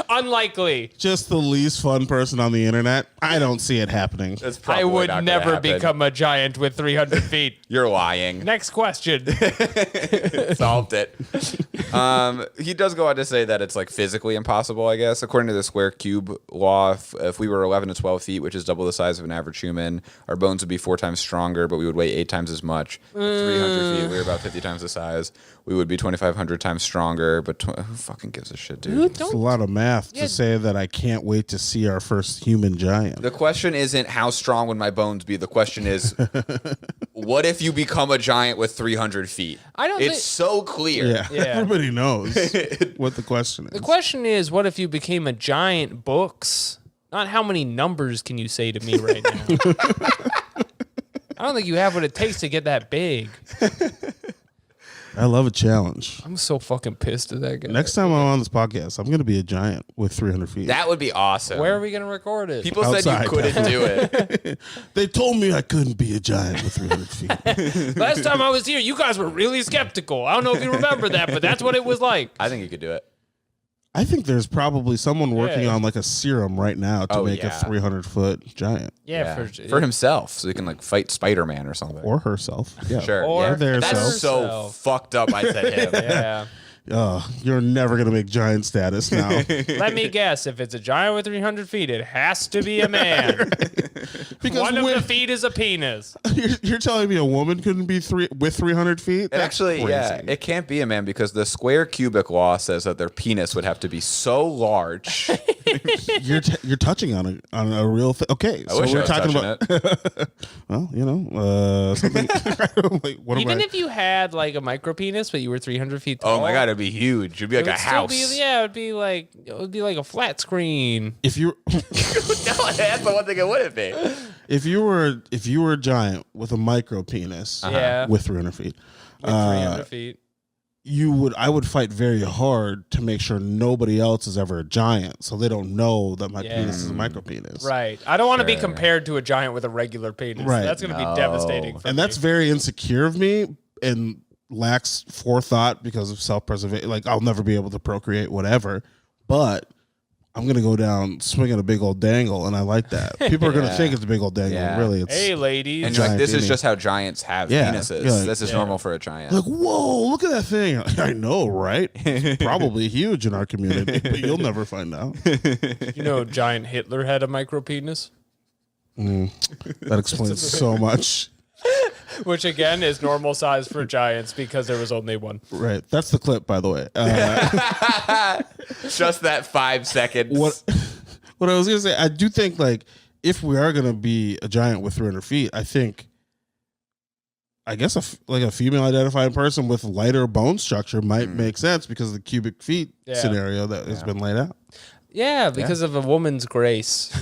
Unlikely. Just the least fun person on the internet. I don't see it happening. That's probably I would not gonna never happen. become a giant with 300 feet. You're lying. Next question. Solved it. He does go on to say that it's like physically impossible, I guess. According to the square cube law, if we were 11 to 12 feet, which is double the size of an average human, our bones would be 4 times stronger, but we would weigh 8 times as much. At 300 feet, we're about 50 times the size. We would be 2,500 times stronger, but who fucking gives a shit, dude? It's a lot of math to say that I can't wait to see our first human giant. The question isn't how strong would my bones be. The question is, what if you become a giant with 300 feet? It's so clear. Yeah. Everybody knows what the question is. The question is, what if you became a giant books? Not how many numbers can you say to me right now? I don't think you have what it takes to get that big. I love a challenge. I'm so fucking pissed at that guy. Next time I'm on this podcast, I'm going to be a giant with 300 feet. That would be awesome. Where are we going to record it? People said Outside. you couldn't do it. They told me I couldn't be a giant with 300 feet. Last time I was here, you guys were really skeptical. I don't know if you remember that, but that's what it was like. I think you could do it. I think there's probably someone working on like a serum right now to make a 300-foot giant. Yeah, for himself, so he can like fight Spider-Man or something. Or herself. Yeah. Sure. Or yeah. their That's so self. fucked up. I said him. Yeah. You're never going to make giant status now. Let me guess. If it's a giant with 300 feet, it has to be a man. Because One of the feet is a penis. you're telling me a woman couldn't be with 300 feet? It actually, crazy. it can't be a man because the square cubic law says that their penis would have to be so large. You're touching on a real thing. Okay, so wish I we're was talking touching about. Well, you know, something. Like, what Even am I? if you had like a micro penis, but you were 300 feet tall. Oh my god, it'd be huge. It'd be like it a would still house. it would be like a flat screen. If you No, that's the one thing it wouldn't be. if you were a giant with a micro penis, Yeah. with 300 feet, With 300 feet. I would fight very hard to make sure nobody else is ever a giant, so they don't know that my penis is a micro penis. Right. I don't want to be Sure. compared to a giant with a regular penis. Right. That's going to No. be devastating. For And me. that's very insecure of me and lacks forethought because of self-preservation. Like I'll never be able to procreate, whatever. But I'm gonna go down swinging a big old dangle, and I like that. People are gonna think it's a big old dangle. Yeah. Really, it's Hey, ladies. And you're like, Giant this is penis. just how giants have Yeah. penises. Yeah, like- This is normal for a giant. like, whoa, look at that thing. I know, right? Probably huge in our community, but you'll never find out. You know, giant Hitler had a micro penis, That explains so much. which again is normal size for giants because there was only one. Right. That's the clip, by the way. Just that 5 seconds. What I was gonna say, I do think like if we are gonna be a giant with 300 feet, I guess a female identifying person with lighter bone structure might make sense because of the cubic feet scenario that has been laid out. Yeah, because of a woman's grace.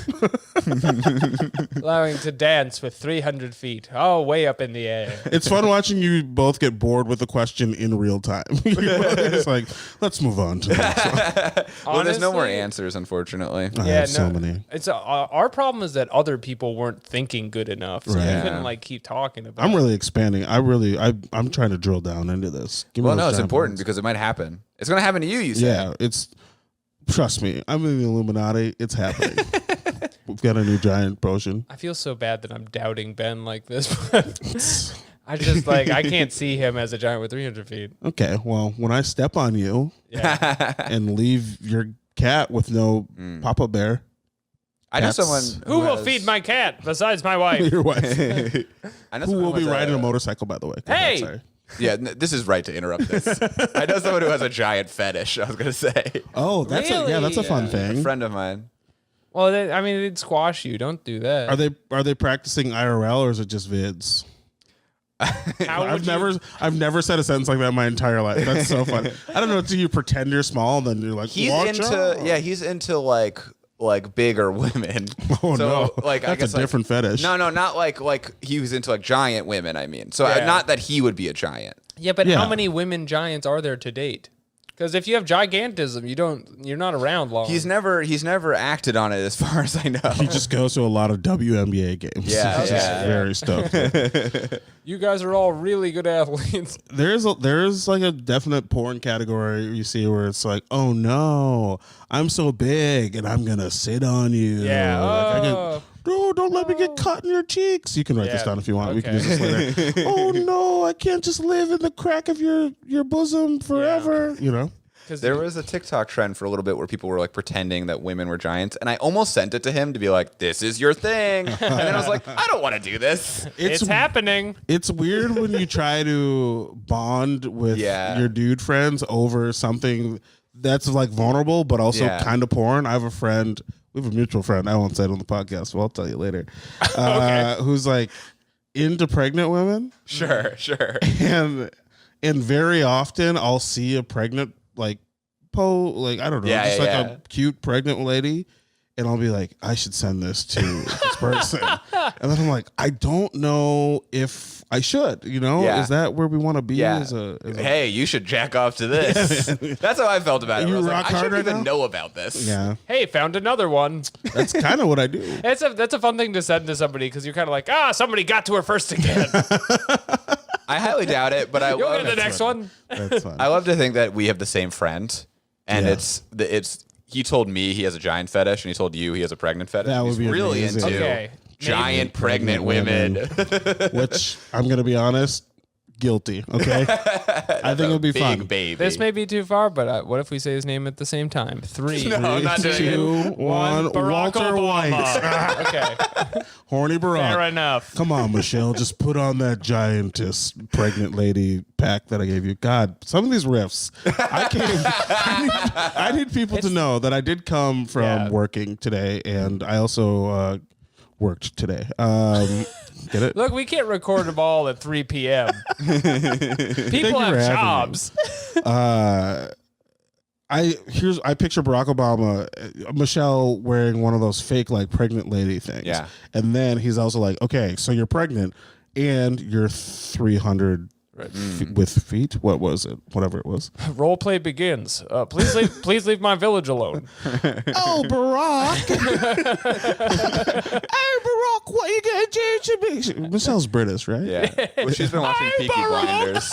Allowing to dance with 300 feet. Oh, way up in the air. It's fun watching you both get bored with the question in real time. It's like, let's move on to the next one. Well, there's no more Honestly, answers, unfortunately. I have so many. It's our problem is that other people weren't thinking good enough, so Right. we couldn't like keep talking about. I'm really expanding. I'm trying to drill down into this. Give me Well, those no, it's giant important bones. because it might happen. It's going to happen to you, you say. Yeah, trust me, I'm in the Illuminati. It's happening. We've got a new giant potion. I feel so bad that I'm doubting Ben like this, but I just I can't see him as a giant with 300 feet. Okay, well, when I step on you Yeah. and leave your cat with no Papa Bear, I know That's- someone Who will has- feed my cat besides my wife? your wife, I know who someone will be has riding a motorcycle, by the way. Go Hey! ahead, sorry. Yeah, this is right to interrupt this. I know someone who has a giant fetish, I was going to say. Oh, that's Really? that's a fun A thing. friend of mine. Well, they'd squash you. Don't do that. Are they practicing IRL or is it just vids? I've never said a sentence like that in my entire life. That's so funny. I don't know. Do you pretend you're small and then you're like, he's into like bigger women. Oh, so, no. Like, that's I guess a different fetish. No, not like he was into like giant women. I mean, so not that he would be a giant. Yeah, but how many women giants are there to date? Because if you have gigantism, you're not around long. He's never acted on it, as far as I know. He just goes to a lot of WNBA games. Yeah, He's just very stoked. You guys are all really good athletes. There's like a definite porn category you see where it's like, oh no, I'm so big and I'm gonna sit on you. Yeah. Don't let me get caught in your cheeks. You can write this down if you want. Okay. We can use this later. Oh no, I can't just live in the crack of your bosom forever. You know. There was a TikTok trend for a little bit where people were like pretending that women were giants, and I almost sent it to him to be like, "This is your thing," and then I was like, "I don't want to do this." It's happening. It's weird when you try to bond with your dude friends over something that's like vulnerable, but also kind of porn. I have a friend. We have a mutual friend. I won't say it on the podcast, but I'll tell you later. Who's like into pregnant women. Sure. And very often I'll see a pregnant I don't know, a cute pregnant lady, and I'll be like, I should send this to this person. And then I'm like, I don't know if I should, is that where we want to be? Hey, you should jack off to this. That's how I felt about it. I was like, I shouldn't even know about this. Yeah. Hey, found another one. That's kind of what I do. That's a fun thing to send to somebody because you're kind of like, somebody got to her first again. I highly doubt it, but You'll get the next one. That's fun. I love to think that we have the same friend, and it's he told me he has a giant fetish, and he told you he has a pregnant fetish. That would He's be really amazing. into giant pregnant women. Which I'm gonna be honest, guilty. Okay, I think it'll be big fun. Baby. This may be too far, but what if we say his name at the same time? 3, No, I'm not doing 2, it. 1. Barack Walter Obama. White. Okay, Horny Barack. fair enough. Come on, Michelle. Just put on that giantess pregnant lady pack that I gave you. God, some of these riffs. I need people to know that I did come from working today, and I also worked today. Get it? Look, we can't record them all at 3 p.m. People have jobs. I picture Barack Obama, Michelle wearing one of those fake like pregnant lady things. Yeah. And then he's also like, okay, so you're pregnant and you're 300 with feet. What was it? Whatever it was. Role play begins. Please leave my village alone. Oh, Barack. Hey, Barack, what you gonna do to me? Michelle's British, right? Yeah. Well, she's been watching Peaky Blinders.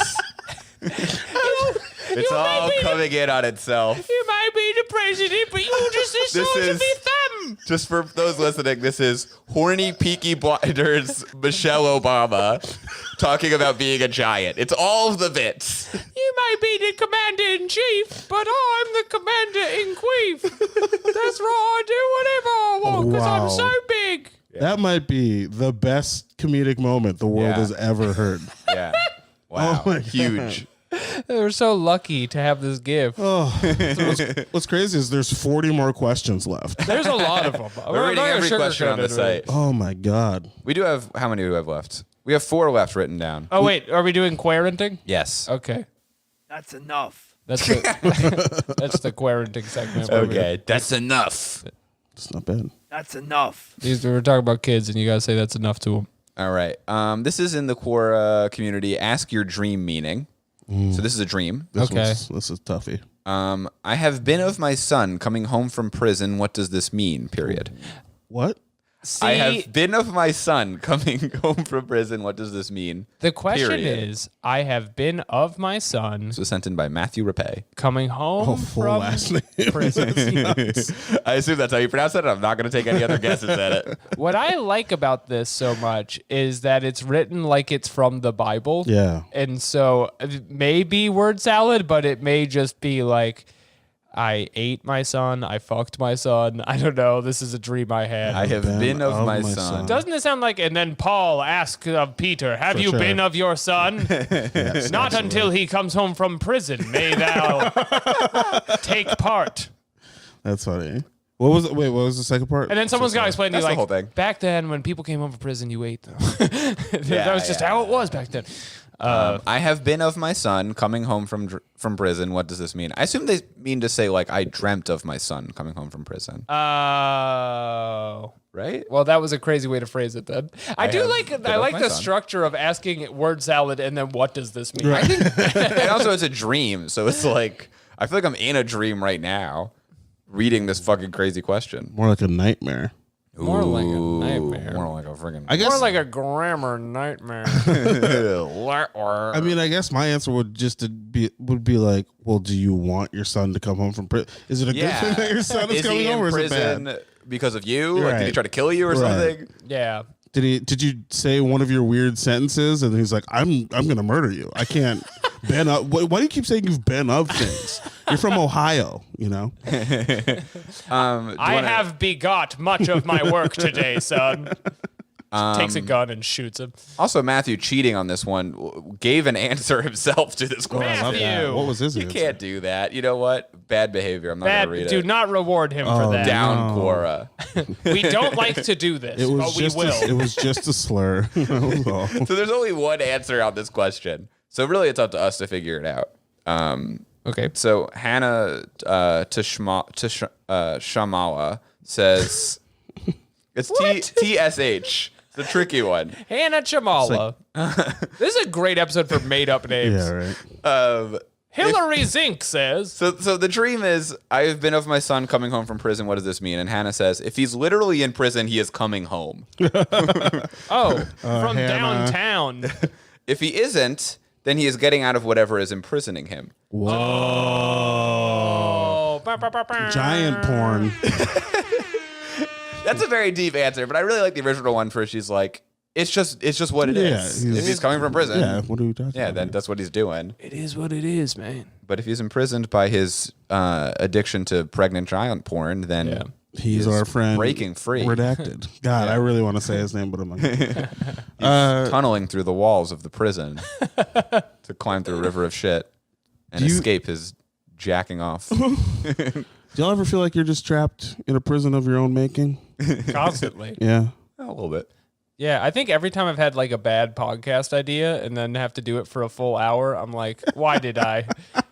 It's all coming in on itself. You might be the president, but you just to be them. Just for those listening, this is horny Peaky Blinders Michelle Obama talking about being a giant. It's all of the bits. You might be the commander-in-chief, but I'm the commander-in-chief. That's right, I do whatever I want because I'm so big. That might be the best comedic moment the world has ever heard. Yeah. Wow. Oh my Huge. We're so lucky to have this gift. Oh, what's crazy is there's 40 more questions left. There's a lot of them. We're reading every question on the site. Oh my God. We do have, how many do we have left? We have 4 left written down. Oh, wait. Are we doing quaranting? Yes. Okay. That's enough. That's the quaranting segment. Okay. That's enough. It's not bad. That's enough. We're talking about kids, and you guys say that's enough to them. All right. This is in the Quora community. Ask your dream meaning. So this is a dream. This is toughy. I have been of my son coming home from prison. What does this mean? Period. What? See, I have been of my son coming home from prison. What does this mean? The question Period. is, I have been of my son This was sent in by Matthew Rapay. coming home Full from last name. prison. I assume that's how you pronounce it. I'm not going to take any other guesses at it. What I like about this so much is that it's written like it's from the Bible. Yeah. And so it may be word salad, but it may just be like, I ate my son, I fucked my son. I don't know. This is a dream I had. I have been of my son. Doesn't it sound like, and then Paul asked of Peter, have you been of your son? Yes, Not until he comes home from prison may thou take part. That's funny. What was it? Wait, what was the second part? And then someone's got to explain to you, That's the whole like, thing. back then when people came home from prison, you ate them. That was just how it was back then. I have been of my son coming home from prison. What does this mean? I assume they mean to say like I dreamt of my son coming home from prison. Oh. Right? Well, that was a crazy way to phrase it then. I like my the son. structure of asking word salad and then what does this mean? I think, and also it's a dream, so it's like I feel like I'm in a dream right now, reading this fucking crazy question. More like a nightmare. More like a nightmare. More like a friggin'. I guess. More like a grammar nightmare. I mean, I guess my answer would be like, well, do you want your son to come home from prison? Is it a good thing that your son is coming he home, in or is it prison bad? because of you? Like, Right. did he try to kill you or Right. something? Yeah. Did you say one of your weird sentences and he's like, I'm gonna murder you. I can't been up. Why do you keep saying you've been of things? You're from Ohio, you know. I have begot much of my work today, son. Takes a gun and shoots him. Also, Matthew cheating on this one gave an answer himself to this question. I love that. Matthew. What was his You answer? can't do that. You know what? Bad behavior. I'm not Bad. gonna read Do it. not reward him for that. Down, No. Quora. We don't like to do this, It was but we just will. it was just a slur. That was all. So there's only one answer on this question. So really, it's up to us to figure it out. Okay. So Hannah Shamala says it's TSH. It's a tricky one. Hannah Chamala. This is a great episode for made-up names. Yeah, right. Hillary Zink says. So the dream is I have been of my son coming home from prison. What does this mean? And Hannah says if he's literally in prison, he is coming home. Oh, from Hannah. downtown. If he isn't, then he is getting out of whatever is imprisoning him. Oh. Giant porn. That's a very deep answer, but I really like the original one for she's like, it's just what it is. If he's coming from prison, Yeah, what are we talking about? then that's what he's doing. It is what it is, man. But if he's imprisoned by his addiction to pregnant giant porn, then He's our friend. breaking free. Redacted. God, I really want to say his name, but I'm like, tunneling through the walls of the prison to climb through a river of shit and escape his jacking off. do y'all ever feel like you're just trapped in a prison of your own making? Constantly. Yeah. A little bit. Yeah, I think every time I've had like a bad podcast idea and then have to do it for a full hour, I'm like, why did I?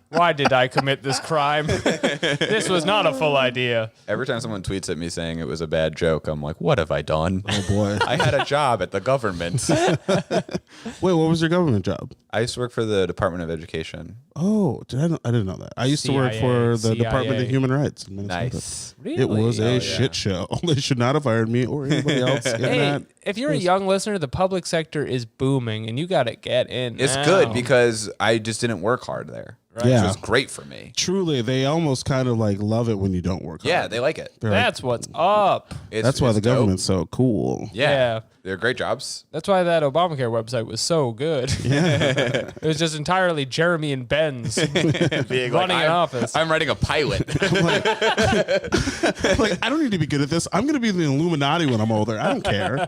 Why did I commit this crime? This was not a full idea. Every time someone tweets at me saying it was a bad joke, I'm like, what have I done? Oh boy. I had a job at the government. Wait, what was your government job? I used to work for the Department of Education. Oh, I didn't know that. I used to work for the CIA. Department of Human Rights in Minnesota. Nice. It was Really? a shit show. They should not have hired me or anybody else in Hey, that. if you're a young listener, the public sector is booming and you got to get in. It's now. good because I just didn't work hard there. Yeah. Which was great for me. Truly, they almost kind of like love it when you don't work Yeah, hard. they like it. They're like, That's what's up. that's why it's the dope. government's so cool. Yeah. They're great jobs. That's why that Obamacare website was so good. It was just entirely Jeremy and Ben's Being running an I'm, office. I'm writing a pilot. Like, I don't need to be good at this. I'm going to be in the Illuminati when I'm older. I don't care.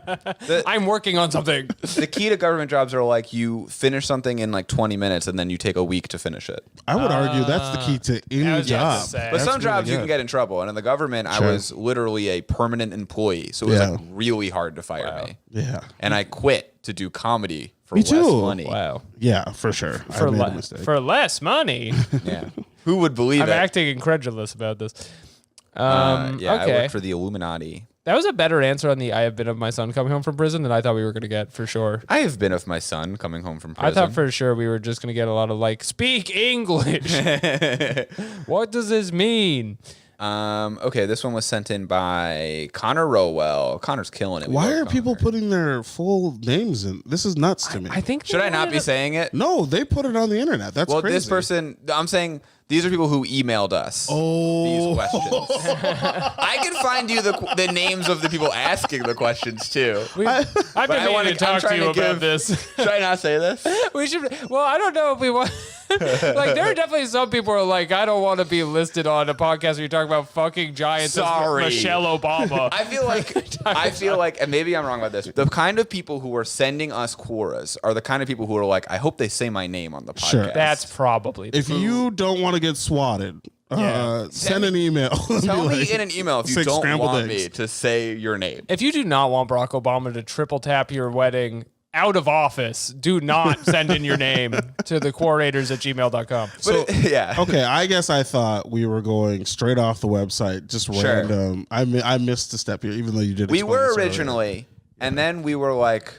I'm working on something. The key to government jobs are like you finish something in like 20 minutes and then you take a week to finish it. I would argue that's the key to any was about job. to say. But That's some really jobs you good. can get in trouble. And in the government, I Sure. was literally a permanent employee. So it was Yeah. like really hard to fire me. Yeah. And I quit to do comedy for Me less too. money. Wow. Yeah, for sure. For, I made a mistake. for less money. Yeah. Who would believe I'm it? acting incredulous about this. Yeah, I okay. worked for the Illuminati. That was a better answer on the I have been of my son coming home from prison than I thought we were going to get for sure. I have been of my son coming home from prison. I thought for sure we were just going to get a lot of like, speak English. What does this mean? Okay, this one was sent in by Connor Rowell. Connor's killing it. We Why love are Connor. people putting their full names in? This is nuts to me. I think. Should I not be saying it? No, they put it on the internet. That's Well, crazy. this person, I'm saying these are people who emailed us these questions. I can find you the names of the people asking the questions too. I've been I meaning wanna- to talk I'm to trying you to about give- this. Should I not say this? We should. Well, I don't know if we want. Like, there are definitely some people who are like, I don't want to be listed on a podcast where you talk about fucking giants. as Sorry. Michelle Obama. I feel like, and maybe I'm wrong about this. The kind of people who are sending us quoras are the kind of people who are like, I hope they say my name on the podcast. Sure. That's probably If you don't want to get swatted Send an email. Tell me in an email if you six don't scrambled want eggs. me to say your name. If you do not want Barack Obama to triple tap your wedding out of office, do not send in your name to the Quorators at gmail.com. So, yeah. Okay, I guess I thought we were going straight off the website, just random. I missed a step here, even though you did. We explain were this earlier. originally, and then we were like,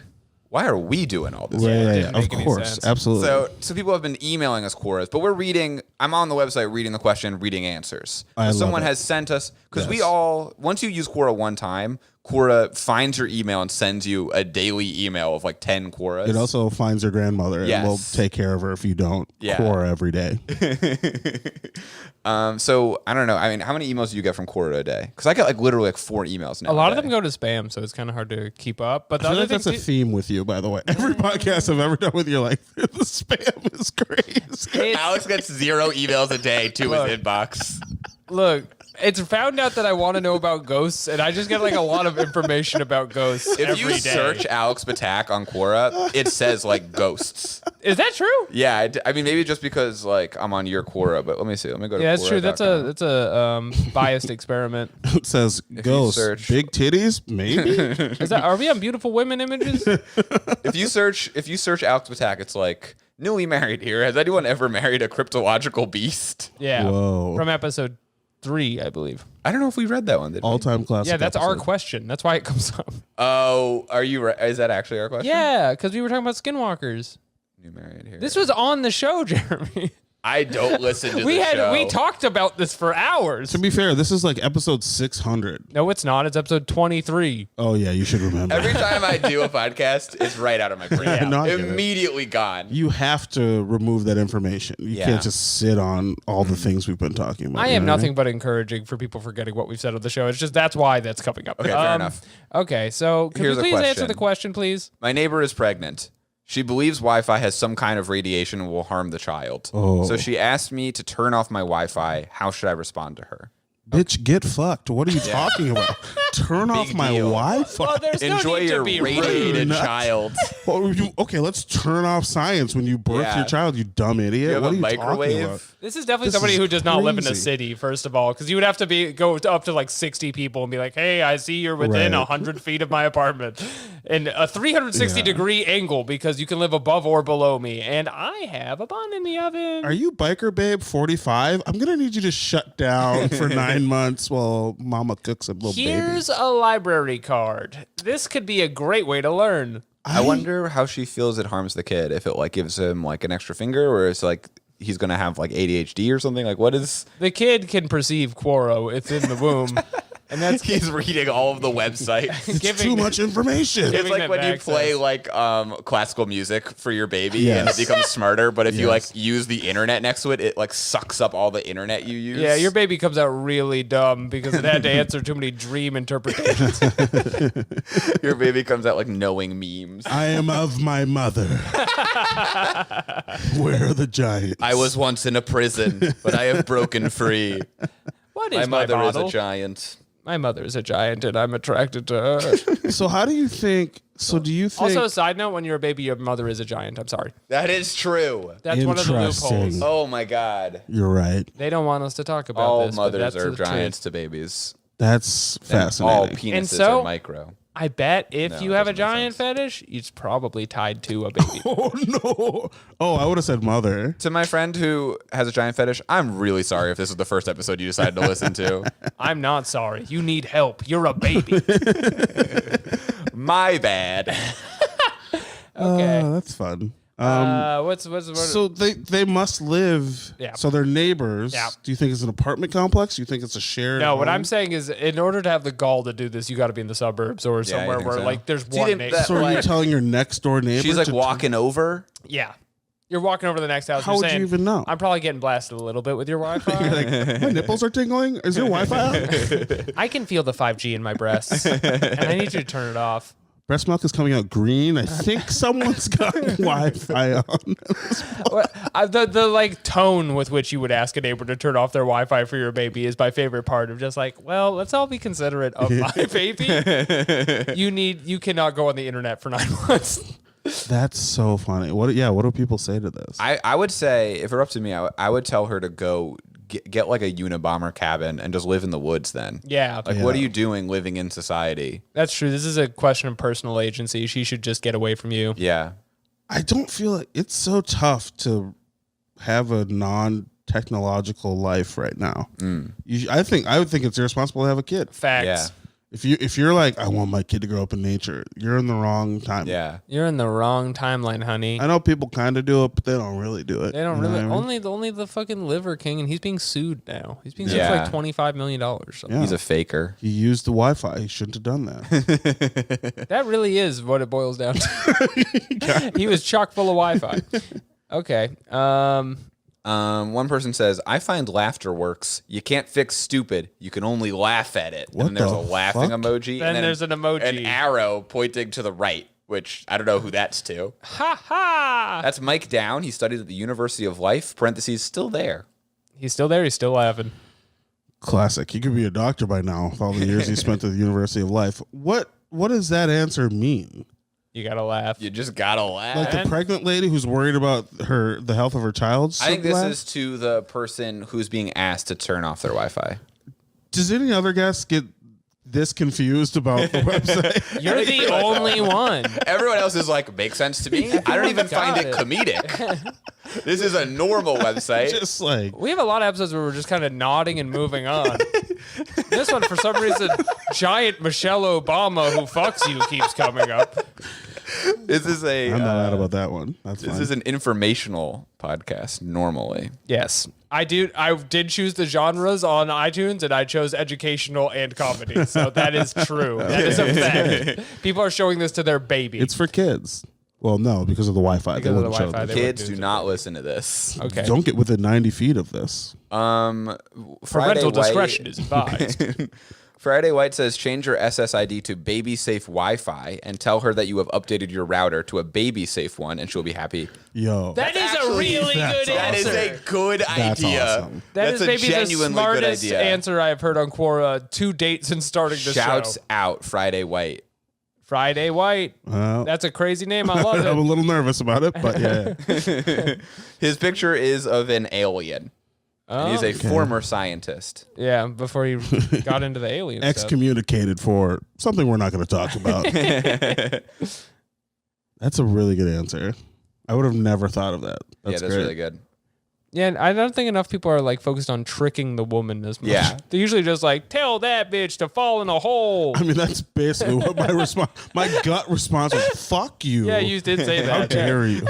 why are we doing all this? Right, didn't of make any course, sense. absolutely. So people have been emailing us Quoras, but we're reading. I'm on the website reading the question, reading answers. I love Someone it. has sent us because we Yes. all once you use Quora one time, Quora finds your email and sends you a daily email of like 10 Quoras. It also finds your grandmother Yes. and will take care of her if you don't. Yeah. Quora every day. So I don't know. I mean, how many emails do you get from Quora a day? Because I get like literally like 4 emails now. A lot of them go to spam, so it's kind of hard to keep up. But the I feel other like thing that's a too- theme with you, by the way. Every podcast I've ever done with you, like the spam is crazy. Alex gets 0 emails a day to his inbox. Look, it's found out that I want to know about ghosts, and I just get like a lot of information about ghosts If every you day. search Alex Ptak on Quora, it says like ghosts. Is that true? Yeah, I mean maybe just because like I'm on your Quora, but let me see. Let me go to Yeah, that's true. That's Quora.com. a biased experiment. It says ghosts, search- big titties, maybe. Is that? Are we on beautiful women images? If you search Alex Ptak, it's like newly married here. Has anyone ever married a cryptological beast? Yeah. Whoa. From episode 3, I believe. I don't know if we read that one. Did we? All-time classic. Yeah, that's our episode. question. That's why it comes up. Oh, are you? Is that actually our question? Yeah, because we were talking about skinwalkers. New married here. This was on the show, Jeremy. I don't listen to the show. We talked about this for hours. To be fair, this is like episode 600. No, it's not. It's episode 23. Oh yeah, you should remember. Every time I do a podcast, it's right out of my brain. No, I get it. Immediately gone. You have to remove that information. You Yeah. can't just sit on all the things we've been talking about. I you am know what nothing but encouraging for people forgetting what we've said on the show. It's just that's why that's coming up. Okay, fair enough. Okay, so could Here's you a please answer question. the question, please? My neighbor is pregnant. She believes Wi-Fi has some kind of radiation and will harm the child. Oh. So she asked me to turn off my Wi-Fi. How should I respond to her? Bitch, get fucked. What are you talking about? Turn off my deal. Wi-Fi. Well, there's Enjoy no need your to be radiated rude. child. Okay, let's turn off science when you birth Yeah. your child, you dumb idiot. You have what a are you talking about? microwave? This is definitely This somebody is who does not live in a crazy. city, first of all, because you would have to go up to like 60 people and be like, hey, I see you're within Right. 100 feet of my apartment. And a 360-degree angle because you can live above or below me. And I have a bun in the oven. Are you biker babe 45? I'm gonna need you to shut down for 9 months while mama cooks a little baby. Here's a library card. This could be a great way to learn. I wonder how she feels it harms the kid. If it like gives him like an extra finger, or it's like he's gonna have like ADHD or something. Like what is? The kid can perceive Quoro. It's in the womb. And that's He's reading all of the websites. It's too much information. It's Giving like them when you access. play like classical music for your baby and it Yes. becomes smarter. But if you like Yes. use the internet next to it, it like sucks up all the internet you use. Yeah, your baby comes out really dumb because it had to answer too many dream interpretations. Your baby comes out like knowing memes. I am of my mother. Where are the giants? I was once in a prison, but I have broken free. What My is my mother is bottle? a giant. My mother is a giant and I'm attracted to her. So how do you think? So do you think? Also, a side note, when you're a baby, your mother is a giant. I'm sorry. That is true. That's one of the Interesting. loopholes. Oh my god. you're right. They don't want us to talk about All this. but mothers that's are the giants truth. to babies. That's All fascinating. penises And so- are micro. I bet if No, you it have a doesn't make giant sense. fetish, it's probably tied to a baby. Oh no! Oh, I would have said mother. To my friend who has a giant fetish, I'm really sorry if this is the first episode you decided to listen to. I'm not sorry. You need help. You're a baby. My bad. Okay. That's fun. What's So they must live. Yeah. So they're neighbors. Yeah. Do you think it's an apartment complex? Do you think it's a shared? No, what home? I'm saying is, in order to have the gall to do this, you got to be in the suburbs or you somewhere think where so? like there's Do you one think neighbor. that- So are you like- telling your next door neighbor? She's like to walking over. Yeah, you're walking over to the next house. How you're would you saying, even know? I'm probably getting blasted a little bit with your Wi-Fi. You're like, my nipples are tingling. Is your Wi-Fi out? I can feel the 5G in my breasts, and I need you to turn it off. Breast milk is coming out green. I think someone's got Wi-Fi on. The like tone with which you would ask a neighbor to turn off their Wi-Fi for your baby is my favorite part of just like, well, let's all be considerate of my baby. You cannot go on the internet for 9 months. That's so funny. What do people say to this? I would say, if it were up to me, I would tell her to go get like a Unabomber cabin and just live in the woods then. Yeah. Like, what are you doing living in society? That's true. This is a question of personal agency. She should just get away from you. Yeah. I don't feel like it's so tough to have a non-technological life right now. I would think it's irresponsible to have a kid. Facts. Yeah. If you're like, I want my kid to grow up in nature, you're in the wrong time. Yeah. You're in the wrong timeline, honey. I know people kind of do it, but they don't really do it. They don't You know really. what I mean? Only the fucking liver king, and he's being sued now. He's being sued Yeah. for like $25 million. Yeah. He's a faker. He used the Wi-Fi. He shouldn't have done that. That really is what it boils down to. He was chock full of Wi-Fi. Okay. One person says, I find laughter works. You can't fix stupid. You can only laugh at it. What and then there's the a laughing fuck? emoji. Then and there's an emoji. An arrow pointing to the right, which I don't know who that's to. Ha ha! That's Mike Down. He studied at the University of Life, parentheses, still there. He's still there. He's still laughing. Classic. He could be a doctor by now with all the years he spent at the University of Life. What does that answer mean? You gotta laugh. You just gotta laugh. Like the pregnant lady who's worried about the health of her child? I think this laugh? is to the person who's being asked to turn off their Wi-Fi. Does any other guest get this confused about the website? You're the only one. Everyone else is like, makes sense to me. I don't even find it comedic. This is a normal website. Just like, We have a lot of episodes where we're just kind of nodding and moving on. This one, for some reason, giant Michelle Obama who fucks you keeps coming up. This is a. I'm not mad about that one. That's This fine. is an informational podcast normally. Yes. I did choose the genres on iTunes, and I chose educational and comedy. So that is true. That is a fact. People are showing this to their baby. It's for kids. Well, no, because of the Wi-Fi. Because of the wouldn't show Wi-Fi, this. they Kids wouldn't do do not listen to this. okay. Don't get within 90 feet of this. Friday Parental White, discretion is advised. Friday White says, change your SSID to baby safe Wi-Fi and tell her that you have updated your router to a baby safe one, and she'll be happy. Yo. That is a really good That is answer. a good That's idea. awesome. That That's is maybe a the genuinely good smartest idea. answer I have heard on Quora to date since starting the Shouts show. out Friday White. Friday White. Well, That's a crazy name. I love I'm a it. little nervous about it, but yeah. His picture is of an alien. And he's a Oh, former scientist. yeah, before he got into the alien stuff. Excommunicated for something we're not going to talk about. That's a really good answer. I would have never thought of that. That's That's great. really good. Yeah, and I don't think enough people are like focused on tricking the woman as much. Yeah. They're usually just like, tell that bitch to fall in a hole. I mean, that's basically what my response. My gut response was, "Fuck you." Yeah, you did say How that. dare you?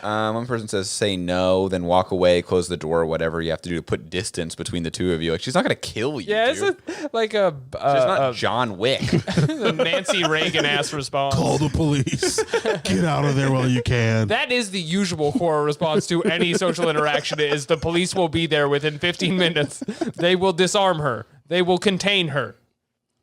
One person says, say no, then walk away, close the door, whatever you have to do to put distance between the two of you. Like, she's not going to kill you, Yeah, it's dude. like a She's not a John Wick. Nancy Reagan ass response. Call the police. Get out of there while you can. That is the usual horror response to any social interaction is the police will be there within 15 minutes. They will disarm her. They will contain her.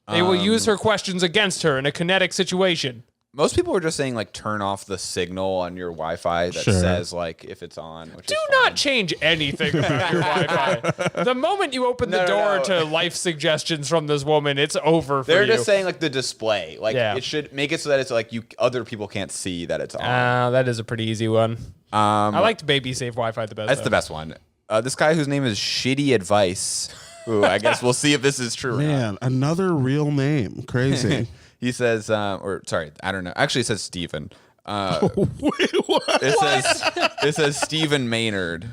They will use her questions against her in a kinetic situation. Most people are just saying, like, turn off the signal on your Wi-Fi that Sure. says, like, if it's on. Which Do is not fine. change anything about your Wi-Fi. The moment you open the No, door no. to life suggestions from this woman, it's over for They're you. just saying, like, the display. Like, Yeah. it should make it so that it's, like, other people can't see that it's on. That is a pretty easy one. I liked baby safe Wi-Fi the best. That's though. the best one. This guy whose name is Shitty Advice. Ooh, I guess we'll see if this is true or not. Man, another real name. Crazy. He says, or sorry, I don't know. Actually, it says Stephen. Wait, what? It says Stephen Maynard.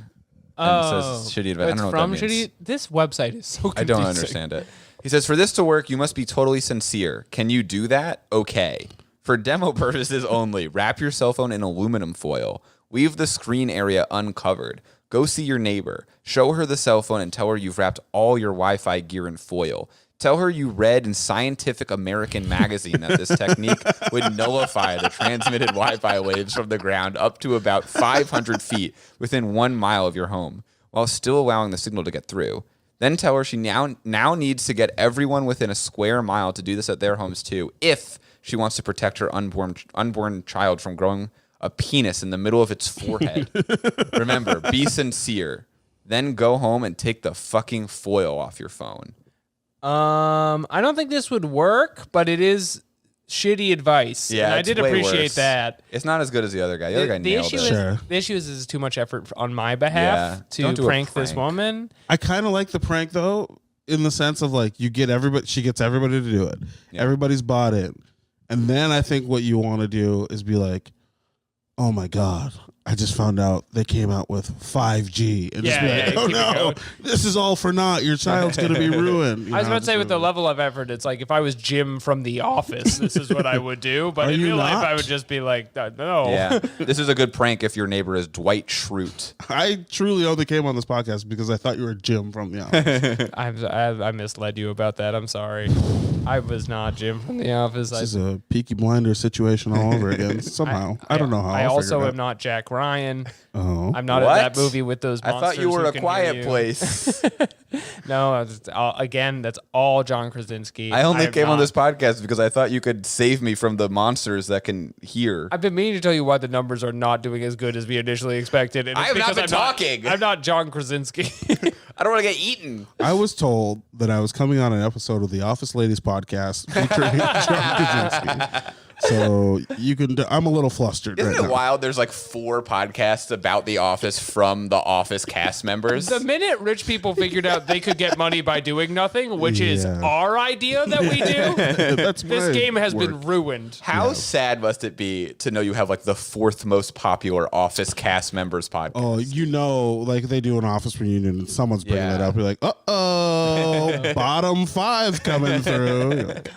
And it says Shitty Advice. I It's don't know from what that means. Shitty. This website is so confusing. I don't understand it. He says, for this to work, you must be totally sincere. Can you do that? Okay. For demo purposes only, wrap your cell phone in aluminum foil. Leave the screen area uncovered. Go see your neighbor. Show her the cell phone and tell her you've wrapped all your Wi-Fi gear in foil. Tell her you read in Scientific American magazine that this technique would nullify the transmitted Wi-Fi waves from the ground up to about 500 feet within 1 mile of your home, while still allowing the signal to get through. Then tell her she now needs to get everyone within a square mile to do this at their homes too, if she wants to protect her unborn child from growing a penis in the middle of its forehead. Remember, be sincere. Then go home and take the fucking foil off your phone. I don't think this would work, but it is shitty advice. Yeah, and I it's did way appreciate worse. that. It's not as good as the other guy. The other guy nailed it. Sure. The issue is too much effort on my behalf Don't to do a prank this prank. woman. I kind of like the prank though, in the sense of like you get everybody, she gets everybody to do it. Yeah. Everybody's bought it, and then I think what you want to do is be like, "Oh my god, I just found out they came out with 5G," and just be like, "Oh keep it no, going. this is all for naught. Your child's gonna be ruined." I was about to say, with the level of effort, it's like if I was Jim from The Office, this is what I would do. But Are in you real life, not? I would just be like, no. Yeah, this is a good prank if your neighbor is Dwight Schrute. I truly only came on this podcast because I thought you were Jim from The Office. I misled you about that. I'm sorry. I was not Jim from The Office. This is a Peaky Blinders situation all over again. Somehow, I don't know how. I I'll also figure it am not Jack Ryan. Oh, I'm not in What? that movie with those I monsters. thought you were who A can Quiet hear you. Place. No, again, that's all John Krasinski. I only am came on not. this podcast because I thought you could save me from the monsters that can hear. I've been meaning to tell you why the numbers are not doing as good as we initially expected. And I it's have not because been I'm talking. I'm not John Krasinski. I don't want to get eaten. I was told that I was coming on an episode of the Office Ladies podcast featuring John Krasinski. So you can. I'm a little flustered. Isn't right it now. wild? There's like 4 podcasts about The Office from The Office cast members. The minute rich people figured out they could get money by doing nothing, which is Yeah. our idea that we do, That's this my game has work. been ruined. How sad must it be to know you have like the 4th most popular Office cast members podcast? Oh, you know, like they do an office reunion, and someone's bringing Yeah. that up. You're like, bottom 5 coming through. You're like,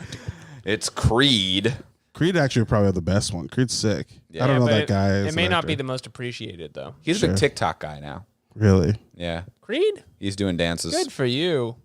It's Creed. Creed actually probably had the best one. Creed's sick. Yeah, I don't know But that guy. It as may an not actor. be the most appreciated, though. He's a big TikTok guy now. Really. Yeah. Creed? He's doing dances. Good for you.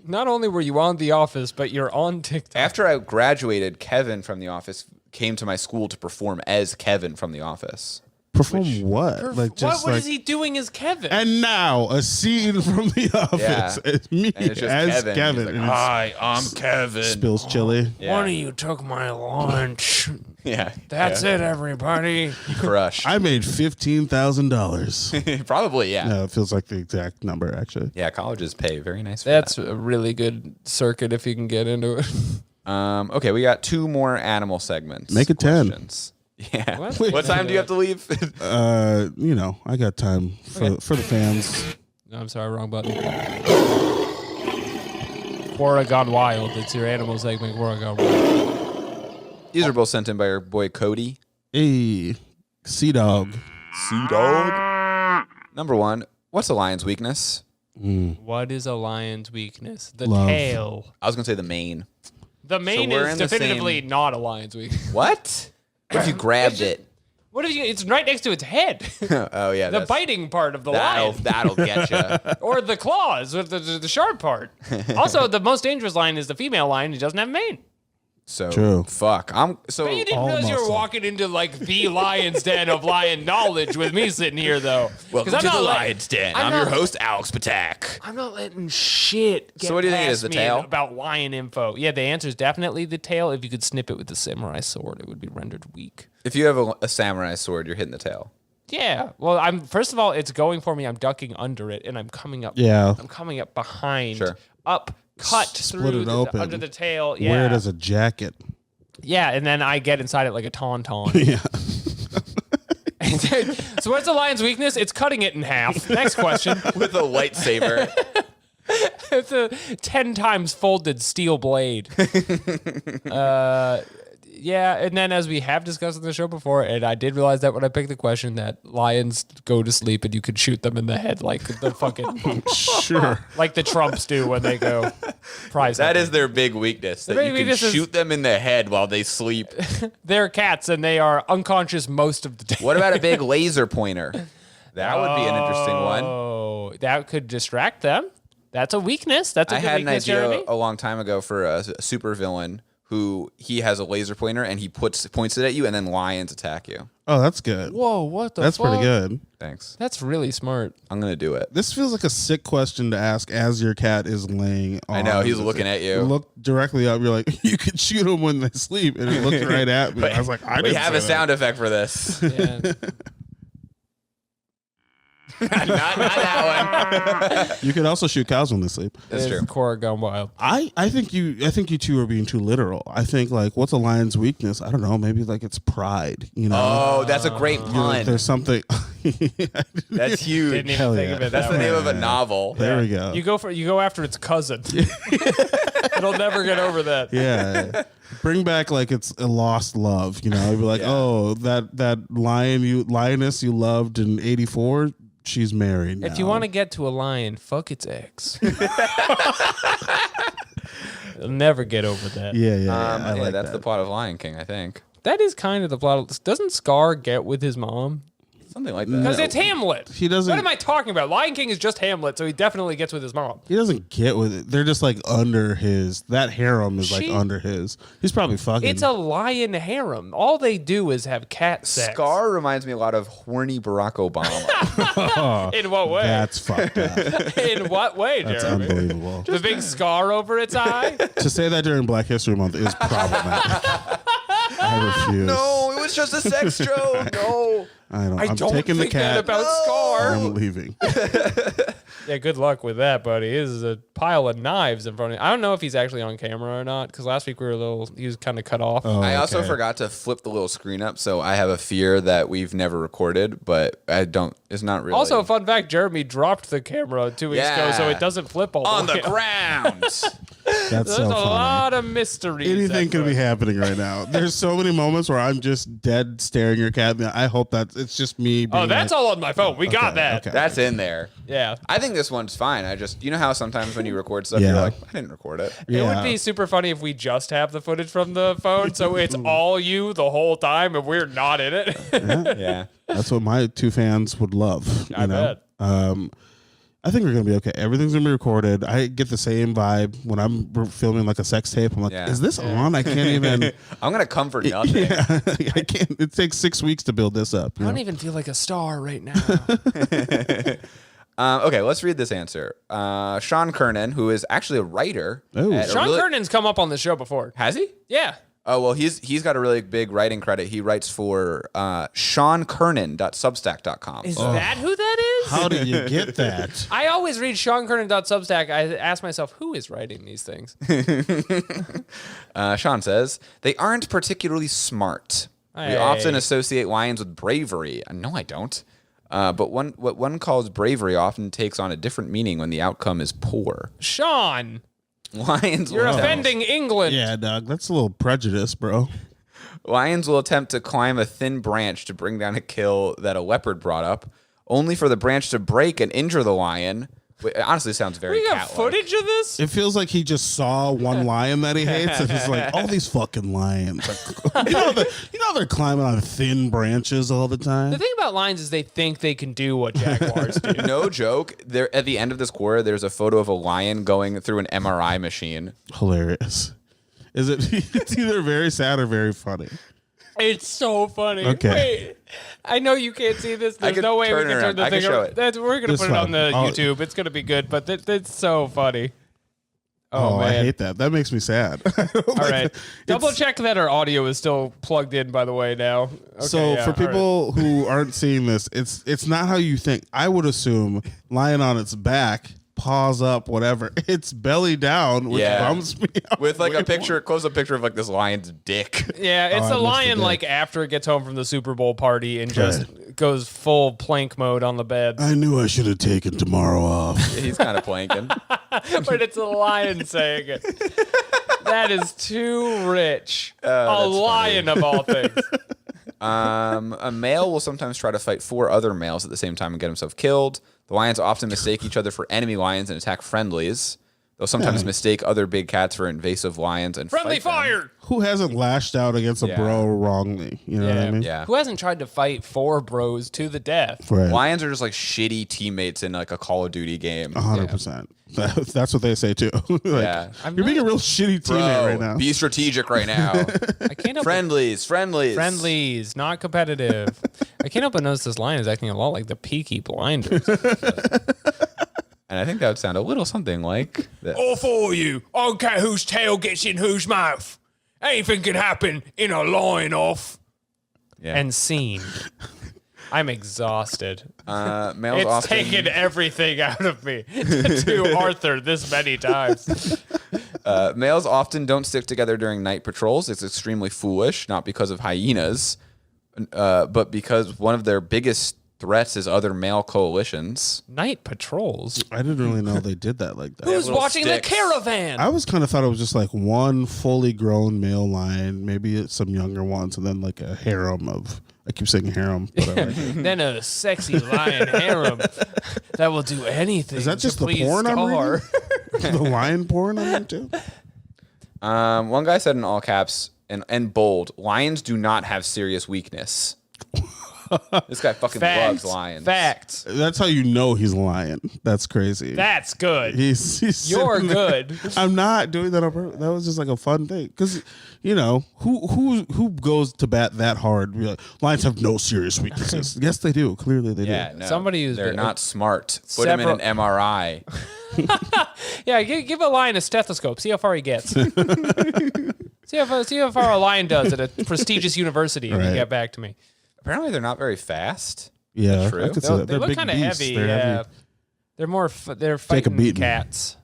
Not only were you on The Office, but you're on TikTok. After I graduated, Kevin from The Office came to my school to perform as Kevin from The Office. Perform what? Like just what like. is he doing as Kevin? And now a scene from The Office. Yeah. It's me And it's just as Kevin. Kevin. He's like, and it's "Hi, I'm Kevin." spills chili. Yeah. One of you took my lunch. Yeah. That's it, everybody. Crush. I made $15,000. Probably, yeah. No, it feels like the exact number actually. Yeah, colleges pay very nice for That's a really good circuit if you can get into it. that. Okay, we got 2 more animal segments. Make it 10. Questions. Yeah. What? What time do you have to leave? You know, I got time for the fans. No, I'm sorry, wrong button. Quora Gone Wild. It's your animal segment, Quora Gone Wild. These are both sent in by our boy Cody. Hey, Sea Dog. Sea dog. Number 1, what's a lion's weakness? What is a lion's weakness? The Love. tail. I was going to say the mane. The mane we're is in the definitively same- not a lion's weakness. What? What if you grabbed it? What if you? It's right next to its head. Oh, yeah. The biting part of the That'll, lion. that'll get you. Or the claws, or the sharp part. Also, the most dangerous lion is the female lion who doesn't have a mane. So, True. fuck. So, But you didn't all realize you were muscle. walking into like the lion's den of lion knowledge with me sitting here, though. 'Cause welcome I'm to the not letting- Lion's Den. I'm I'm your not- host, Alex Ptak. I'm not letting shit get So what do you think it is, past the me tail? about lion info. Yeah, the answer is definitely the tail. If you could snip it with the samurai sword, it would be rendered weak. If you have a samurai sword, you're hitting the tail. Yeah. Well, I'm first of all, it's going for me. I'm ducking under it, and I'm coming up. Yeah. I'm coming up behind. Sure. Up, cut Split through it open. under the tail. Yeah. Wear it as a jacket. Yeah, and then I get inside it like a tauntaun. Yeah. So what's the lion's weakness? It's cutting it in half. Next question. With a lightsaber. It's a 10 times folded steel blade. Yeah, and then as we have discussed on the show before, and I did realize that when I picked the question, that lions go to sleep and you could shoot them in the head like the fucking Sure. like the Trumps do when they go prize. That hunting. is their big weakness. That big you can weakness is- shoot them in the head while they sleep. They're cats and they are unconscious most of the day. What about a big laser pointer? That would be an interesting one. Oh, that could distract them. That's a weakness. That's a I good had an weakness, idea Jeremy. a long time ago for a supervillain who he has a laser pointer and he points it at you and then lions attack you. Oh, that's good. Whoa, what the That's fuck? pretty good. Thanks. That's really smart. I'm going to do it. This feels like a sick question to ask as your cat is laying on. I know, he's looking at you. Look directly up. You're like, you could shoot them when they sleep. And he looked right at me. I was like, I We didn't have say a that. sound effect for this. Yeah. not that one. You can also shoot cows when they sleep. That's true. Cora gone wild. I think you two are being too literal. I think like what's a lion's weakness? I don't know. Maybe like it's pride. You know. Oh, that's a great You know, pun. like, there's something. That's huge. Didn't even Hell think yeah. of it. That's That the way. name of a novel. There we go. You go after its cousin. It'll never get over that. Yeah. Bring back like it's a lost love, you know. You'd be like, Yeah. oh, that lioness you loved in '84, she's married now. If you want to get to a lion, fuck its ex. It'll never get over that. yeah, I Yeah, like that's the that. plot of Lion King, I think. That is kind of the plot. Doesn't Scar get with his mom? Something like that. Because it's Hamlet. He doesn't. What am I talking about? Lion King is just Hamlet, so he definitely gets with his mom. He doesn't get with it. They're just like under his. That harem is like She- under his. He's probably fucking. It's a lion harem. All they do is have cat sex. Scar reminds me a lot of horny Barack Obama. In what way? That's fucked up. In what way, That's Jeremy? unbelievable. The big scar over its eye? To say that during Black History Month is problematic. I refuse. No, it was just a sex joke. No. I'm don't taking the think that cat. about Scar. I'm leaving. Yeah, good luck with that, buddy. There's a pile of knives in front of him. I don't know if he's actually on camera or not, because last week he was kind of cut off. Oh, I also okay. forgot to flip the little screen up, so I have a fear that we've never recorded, but it's not really. Also, fun fact, Jeremy dropped the camera 2 weeks ago, so it doesn't flip all on the the way up. ground. That's There's so a funny. lot of mysteries. Anything that could be go- happening right now. There's so many moments where I'm just dead staring your cat. I hope that it's just me. Being Oh, that's like, all on my phone. We got that. okay. That's in there. Yeah. I think this one's fine. I just, you know how sometimes when you record stuff, Yeah. you're like, I didn't record it. It would be super funny if we just have the footage from the phone, so it's all you the whole time, and we're not in it. Yeah. That's what my two fans would love. You I know? bet. I think we're gonna be okay. Everything's gonna be recorded. I get the same vibe when I'm filming like a sex tape. I'm like, Yeah. is this on? I can't even. I'm going to come for nothing. Yeah, I can't. It takes 6 weeks to build this up. I You don't know? even feel like a star right now. Okay, let's read this answer. Sean Kernan, who is actually a writer. Oh. at a Sean really- Kernan's come up on the show before. Has he? Yeah. Oh, well, he's got a really big writing credit. He writes for SeanKernan.substack.com. Is that who that is? How do you get that? I always read SeanKernan.substack. I ask myself, who is writing these things? Sean says, they aren't particularly smart. We Hey. often associate lions with bravery. No, I don't. But what one calls bravery often takes on a different meaning when the outcome is poor. Sean, Lions you're will attempt- offending England. Yeah, dog. That's a little prejudice, bro. Lions will attempt to climb a thin branch to bring down a kill that a leopard brought up, only for the branch to break and injure the lion. It honestly sounds very We got cat-like. footage of this? It feels like he just saw one lion that he hates, and he's like, "All these fucking lions." Like, you know they're climbing on thin branches all the time. The thing about lions is they think they can do what jaguars do. No joke. There at the end of this Quora, there's a photo of a lion going through an MRI machine. Hilarious. Is it? It's either very sad or very funny. It's so funny. Okay. Wait, I know you can't see this. There's can no way we turn it can turn around. the I can thing show around. it. We're going to It's put it on the fine. YouTube. It's going to be good, but it's so funny. Oh, I man. hate that. That makes me sad. All right. Double check that our audio is still plugged in, by the way, now. Okay, So yeah, for all right. people who aren't seeing this, it's not how you think. I would assume lying on its back, paws up, whatever. It's belly down, which Yeah. bums me out. With like way a picture, close-up picture of like this lion's dick. Yeah, it's I the missed lion the like after it gets home from the Super Bowl party and just goes full plank mode on the bed. more. I knew I should have taken tomorrow off. He's kind of planking. But it's a lion saying it. That is too rich. A that's lion of all things. A male will sometimes try to fight 4 other males at the same time and get himself killed. The lions often mistake each other for enemy lions and attack friendlies. They'll sometimes mistake other big cats for invasive lions and Friendly fight them. fire. Who hasn't lashed out against a Yeah. bro wrongly? You know what I mean? Yeah. Who hasn't tried to fight 4 bros to the death? Right. Lions are just like shitty teammates in like a Call of Duty game. 100%. That's what they say too. Like, Yeah. You're being a real shitty teammate right now. Be strategic right now. I can't help friendlies. friendlies, not competitive. I can't help but notice this lion is acting a lot like the Peaky Blinders. And I think that would sound a little something like this. All 4 of you, I don't care whose tail gets in whose mouth. Anything can happen in a lion off. Yeah. And scene. I'm exhausted. Males It's often taken everything out of me to do Arthur this many times. Males often don't stick together during night patrols. It's extremely foolish, not because of hyenas, but because one of their biggest threats is other male coalitions. Night patrols? I didn't really know they did that like that. Who's little watching sticks. the caravan? I was kind of thought it was just like one fully grown male lion, maybe some younger ones, and then like a harem of. I keep saying harem, whatever. Then a sexy lion harem that will do anything. Is that just to the please porn I'm Scar. reading? The lion porn I'm into? One guy said in all caps and bold, lions do not have serious weakness. This guy fucking loves lions. Facts. That's how you know he's lying. That's crazy. That's good. He's You're sitting there. good. I'm not doing that on purpose. That was just like a fun thing. Because, who goes to bat that hard? Be like, lions have no serious weaknesses. Yes, they do. Clearly they Yeah, do. no. Somebody who's they're been- not smart. Put him in an MRI. Yeah, give a lion a stethoscope. See how far he gets. see how far a lion does at a prestigious university. And Right. you get back to me. Apparently, they're not very fast. Yeah, True. I could see They that. They're look big kind of beasts. heavy. They're Yeah, heavy. they're more. They're Take a fighting beating. cats.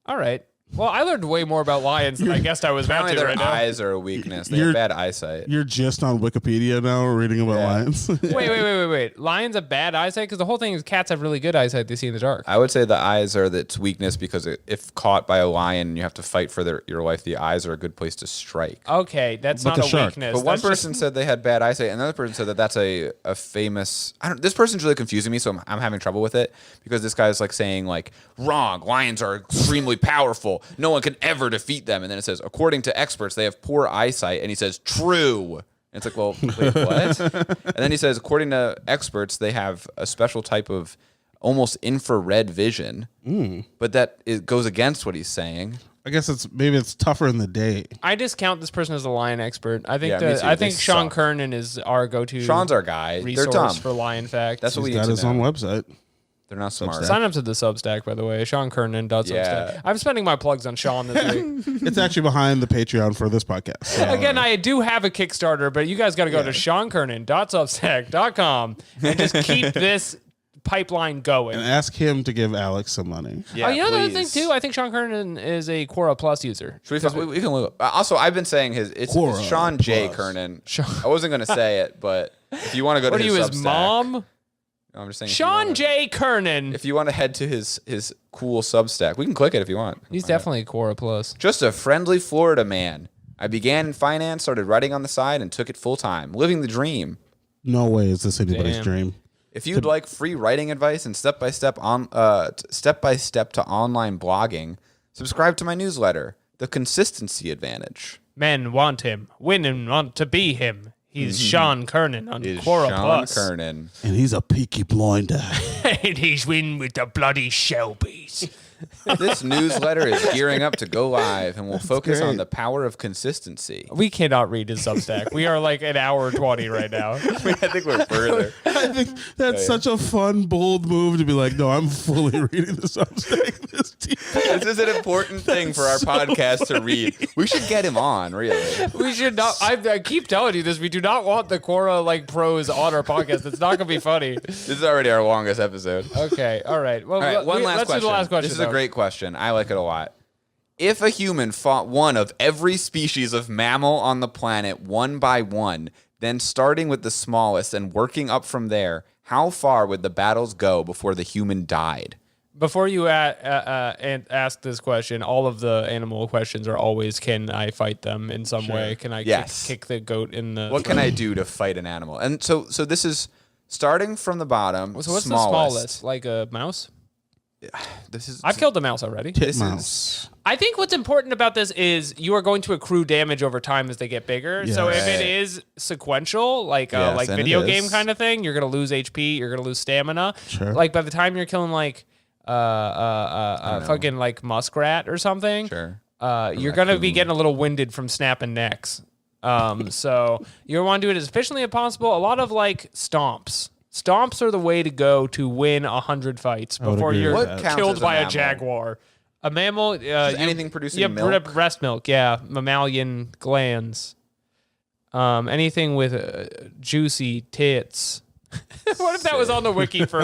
All right. Well, I learned way more about lions than I guessed I was about Apparently, to their right now. eyes are a weakness. They You're- have bad eyesight. You're just on Wikipedia now reading about Yeah. lions. Wait. Lions have bad eyesight? Because the whole thing is cats have really good eyesight. They see in the dark. I would say the eyes are its weakness because if caught by a lion and you have to fight for your life, the eyes are a good place to strike. Okay, that's Like not a a shark. weakness. But one That's just- person said they had bad eyesight, and another person said that's a famous. This person's really confusing me, so I'm having trouble with it because this guy's like saying like wrong. Lions are extremely powerful. No one can ever defeat them, and then it says according to experts they have poor eyesight, and he says true. And it's like, well, wait, what? And then he says according to experts they have a special type of almost infrared vision, but that it goes against what he's saying. I guess maybe it's tougher in the day. I discount this person as a lion expert. I think Yeah, me too. I They think Sean suck. Kernan is our go-to. Sean's our guy. They're resource dumb. for lion facts. That's what we He's need got to his know. own website. They're not smart. Sign up to the Substack, by the way. Sean Kernan does Yeah. Substack. I'm spending my plugs on Sean this week. It's actually behind the Patreon for this podcast. So, Again, I do have a Kickstarter, but you guys got to go to seankernan.substack.com and just keep this pipeline going. and ask him to give Alex some money. Yeah, Oh, you know the other thing please. too? I think Sean Kernan is a Quora Plus user. We can look. Also, I've been saying it's Quora Sean J. Plus. Kernan. I wasn't going to say it, but if you want to go What to are you, his his Substack, mom? No, I'm just saying. Sean J. Kernan. If you want to head to his cool Substack, we can click it if you want. He's definitely a Quora Plus. Just a friendly Florida man. I began in finance, started writing on the side, and took it full time, living the dream. No way is this anybody's Damn. dream. If you'd like free writing advice and step by step to online blogging, subscribe to my newsletter, The Consistency Advantage. Men want him. Women want to be him. He's Sean Kernan on Is Quora Sean Plus. Kernan. And he's a peaky blinder. And he's win with the bloody Shelbys. This newsletter is gearing up to go live and will focus on great. the power of consistency. We cannot read his Substack. We are like an hour 20 right now. I think we're further. I think that's such a fun, bold move to be like, no, I'm fully reading the Substack this deep. This is an important thing for our podcast to read. We should get him on, really. We should not. I keep telling you this. We do not want the Quora like pros on our podcast. It's not going to be funny. This is already our longest episode. Okay. All right. Well, All right, one last let's question. do the last question. This is a though. great question. I like it a lot. If a human fought one of every species of mammal on the planet one by one, then starting with the smallest and working up from there, how far would the battles go before the human died? Before you ask this question, all of the animal questions are always, can I fight them in some way? Can I Yes. kick the goat in the What can I do to fight an animal? And so this is starting from the bottom. So what's the smallest? Like a mouse? This is I've killed a mouse already. Titmouse. I think what's important about this is you are going to accrue damage over time as they get bigger. So if Yes. it is sequential, like Yes, like and video it game is. kind of thing, you're gonna lose HP, you're gonna lose stamina. Sure. Like by the time you're killing like fucking like muskrat or something, Sure. you're gonna be getting a little winded from snapping necks. So you want to do it as efficiently as possible. A lot of like stomps. Stomps are the way to go to win 100 fights would before agree you're with What counts killed as a by a mammal? jaguar. A mammal, anything producing yeah, milk? breast milk, yeah, mammalian glands. Anything with juicy tits. What if that was on the wiki for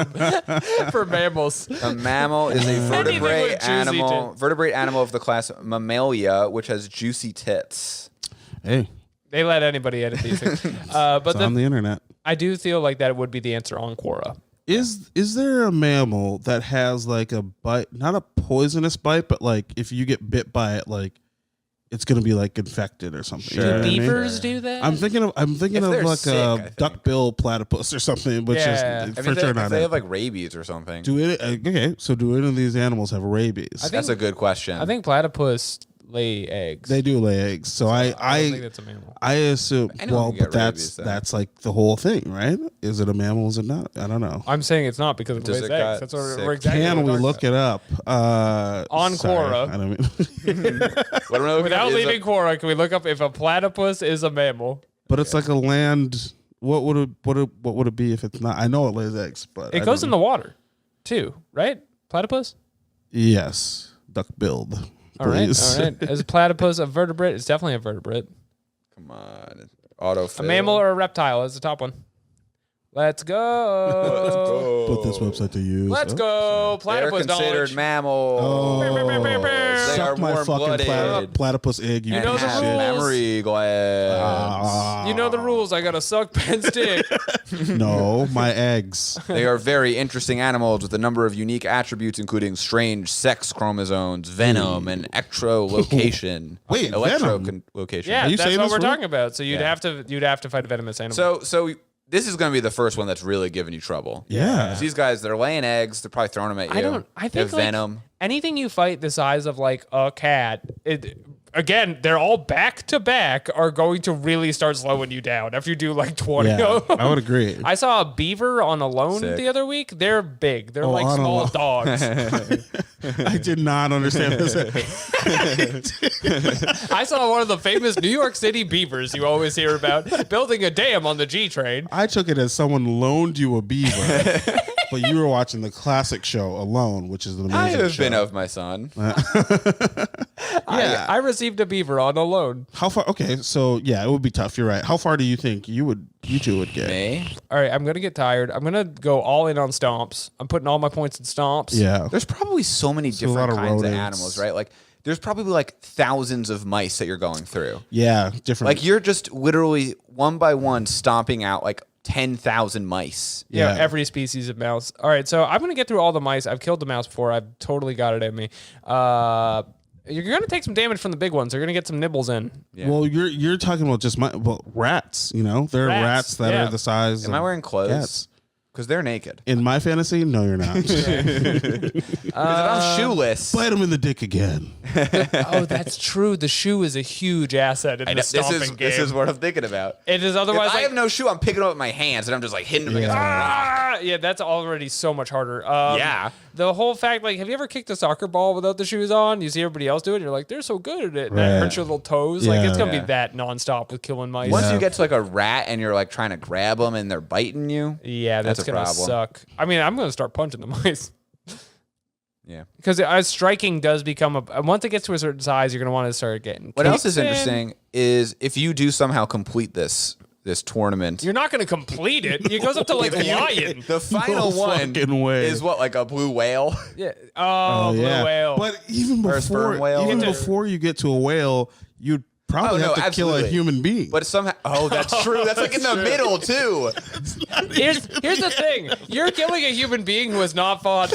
mammals? A mammal is a vertebrate with juicy animal. tits. Vertebrate animal of the class Mammalia, which has juicy tits. Hey, They let anybody edit these things. But it's on the internet. I do feel like that would be the answer on Quora. Is there a mammal that has like a bite, not a poisonous bite, but like if you get bit by it, like it's gonna be like infected or something? Sure. You know what I mean? Beavers do that? I'm thinking of If they're like sick, I a think. duckbill platypus or something, which Yeah. is I for mean, sure if not. they it. have like rabies or something. Do it okay? So do any of these animals have rabies? That's a good question. I think platypus lay eggs. They do lay eggs. So I don't think that's a mammal. I assume. Anyone Well, can get but rabies, then. that's like the whole thing, right? Is it a mammal? Is it not? I don't know. I'm saying it's not because it Does lays it eggs. got That's what sick? we're exactly Can what we we're look talking it up? On sorry, Quora. I don't mean. What am I looking Without at? Is leaving Quora, can we look up if a platypus is a mammal? But it's like a land. What would it be if it's not? I know it lays eggs, but It goes in the water, too, right? Platypus? Yes, duck-billed. All right. Please. All right. Is a platypus a vertebrate? It's definitely a vertebrate. Come on. Autofill. A mammal or a reptile is the top one. Let's go. Put this website to use. Let's Oh. go. They're Platypus considered knowledge. mammals. They Suck are my fucking warm-blooded. platypus egg. You You know And the have rules. memory glands. Ah. You know the rules. I got to suck Ben's dick. No, my eggs. They are very interesting animals with a number of unique attributes, including strange sex chromosomes, venom, and ectrolocation. Wait, venom? Electrolocation. Yeah, Are you that's saying what this we're real? talking about. So you'd Yeah. have to fight a venomous animal. So this is going to be the first one that's really giving you trouble. Yeah. These guys, they're laying eggs. They're probably throwing them at you. I They have think like, venom. anything you fight the size of like a cat, again, they're all back to back are going to really start slowing you down if you do like 20 Yeah, of them. I would agree. I saw a beaver on a loan Sick. the other week. They're big. They're Oh, like on a small loan. dogs. I did not understand this. I saw one of the famous New York City beavers you always hear about building a dam on the G train. I took it as someone loaned you a beaver, but you were watching the classic show Alone, which is an amazing I have show. been of my son. I received a beaver on a loan. How far? Okay, so yeah, it would be tough. You're right. How far do you think you two would get? Me? All right, I'm gonna get tired. I'm gonna go all in on stomps. I'm putting all my points in stomps. Yeah. There's probably so many a different lot of kinds of rodents. animals, right? Like, there's probably like thousands of mice that you're going through. Yeah, different. Like, you're just literally one by one stomping out like 10,000 mice. Yeah, Yeah. every species of mouse. All right, so I'm gonna get through all the mice. I've killed the mouse before. I've totally got it in me. You're gonna take some damage from the big ones. They're gonna get some nibbles in. Yeah. Well, you're talking about just rats. You know, there are Rats, rats that yeah. are the size. Am I of wearing clothes? cats. Because they're naked. In my fantasy, no, you're not. Because if I'm shoeless. Bite him in the dick again. Oh, that's true. The shoe is a huge asset in I the know, stomping this game. is what I'm thinking about. It is If otherwise I like, have no shoe, I'm picking it up with my hands and I'm just like hitting them against the rock. yeah, that's already so much harder. Yeah. The whole fact, like, have you ever kicked a soccer ball without the shoes on? You see everybody else do it, and you're like, they're so good at it. And that Right. hurts your little toes. Like, it's Yeah. gonna be that nonstop with killing mice. Once you get to like a rat and you're like trying to grab them and they're biting you. Yeah, that's That's a gonna problem. suck. I mean, I'm gonna start punching the mice Yeah. because striking does become a. Once it gets to a certain size, you're gonna want to start getting. What else is kicks in. interesting is if you do somehow complete this tournament. You're not gonna complete it. It goes up to like lion. The final No one fucking way. is what, like a blue whale? Yeah. Oh, blue yeah. whale. But even Or a sperm before, whale. even Get to- before you get to a whale, you'd probably Oh, have no, to kill a absolutely. human being. But somehow, oh, that's true. That's like in the middle too. Here's the thing. You're killing a human being who has not fought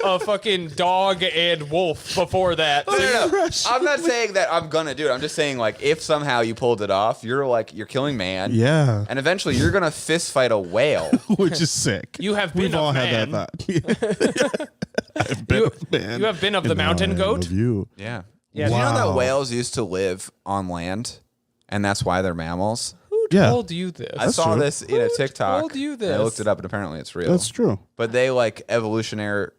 a fucking dog and wolf before that. So No. I'm not saying that I'm gonna do it. I'm just saying like if somehow you pulled it off, you're killing man. yeah, And eventually you're gonna fist fight a whale. which is sick. You have been We've a all man. had that thought. I've been a man. you have been of and the now mountain I am goat? of you. Yeah. Yeah. Do you know that Wow. whales used to live on land, and that's why they're mammals? Who Yeah. told you this? I saw true. this in a TikTok. told you and I this? looked it up, and apparently it's real. That's true. But they like evolutionarily.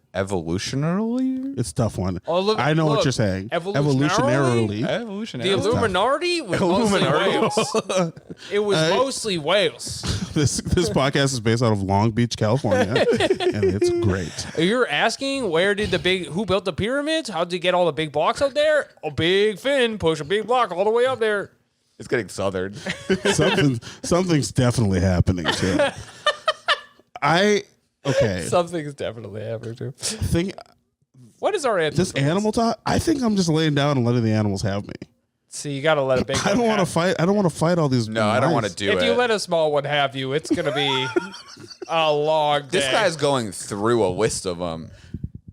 It's a tough one. Oh, look- I know what look. you're saying. Evolutionarily? Evolutionarily. The Illuminati was mostly whales. It was mostly whales. This podcast is based out of Long Beach, California, and it's great. You're asking who built the pyramids? How did you get all the big blocks up there? A big fin, push a big block all the way up there. It's getting southern. Something's definitely happening too. Okay. Something's definitely happening too. Think What is our answer? this animal talk. I think I'm just laying down and letting the animals have me. See, you got to let a big I don't want to fight. I don't want to fight all these. No, I don't want to do it. If you let a small one have you, it's going to be a long day. This guy's going through a list of them.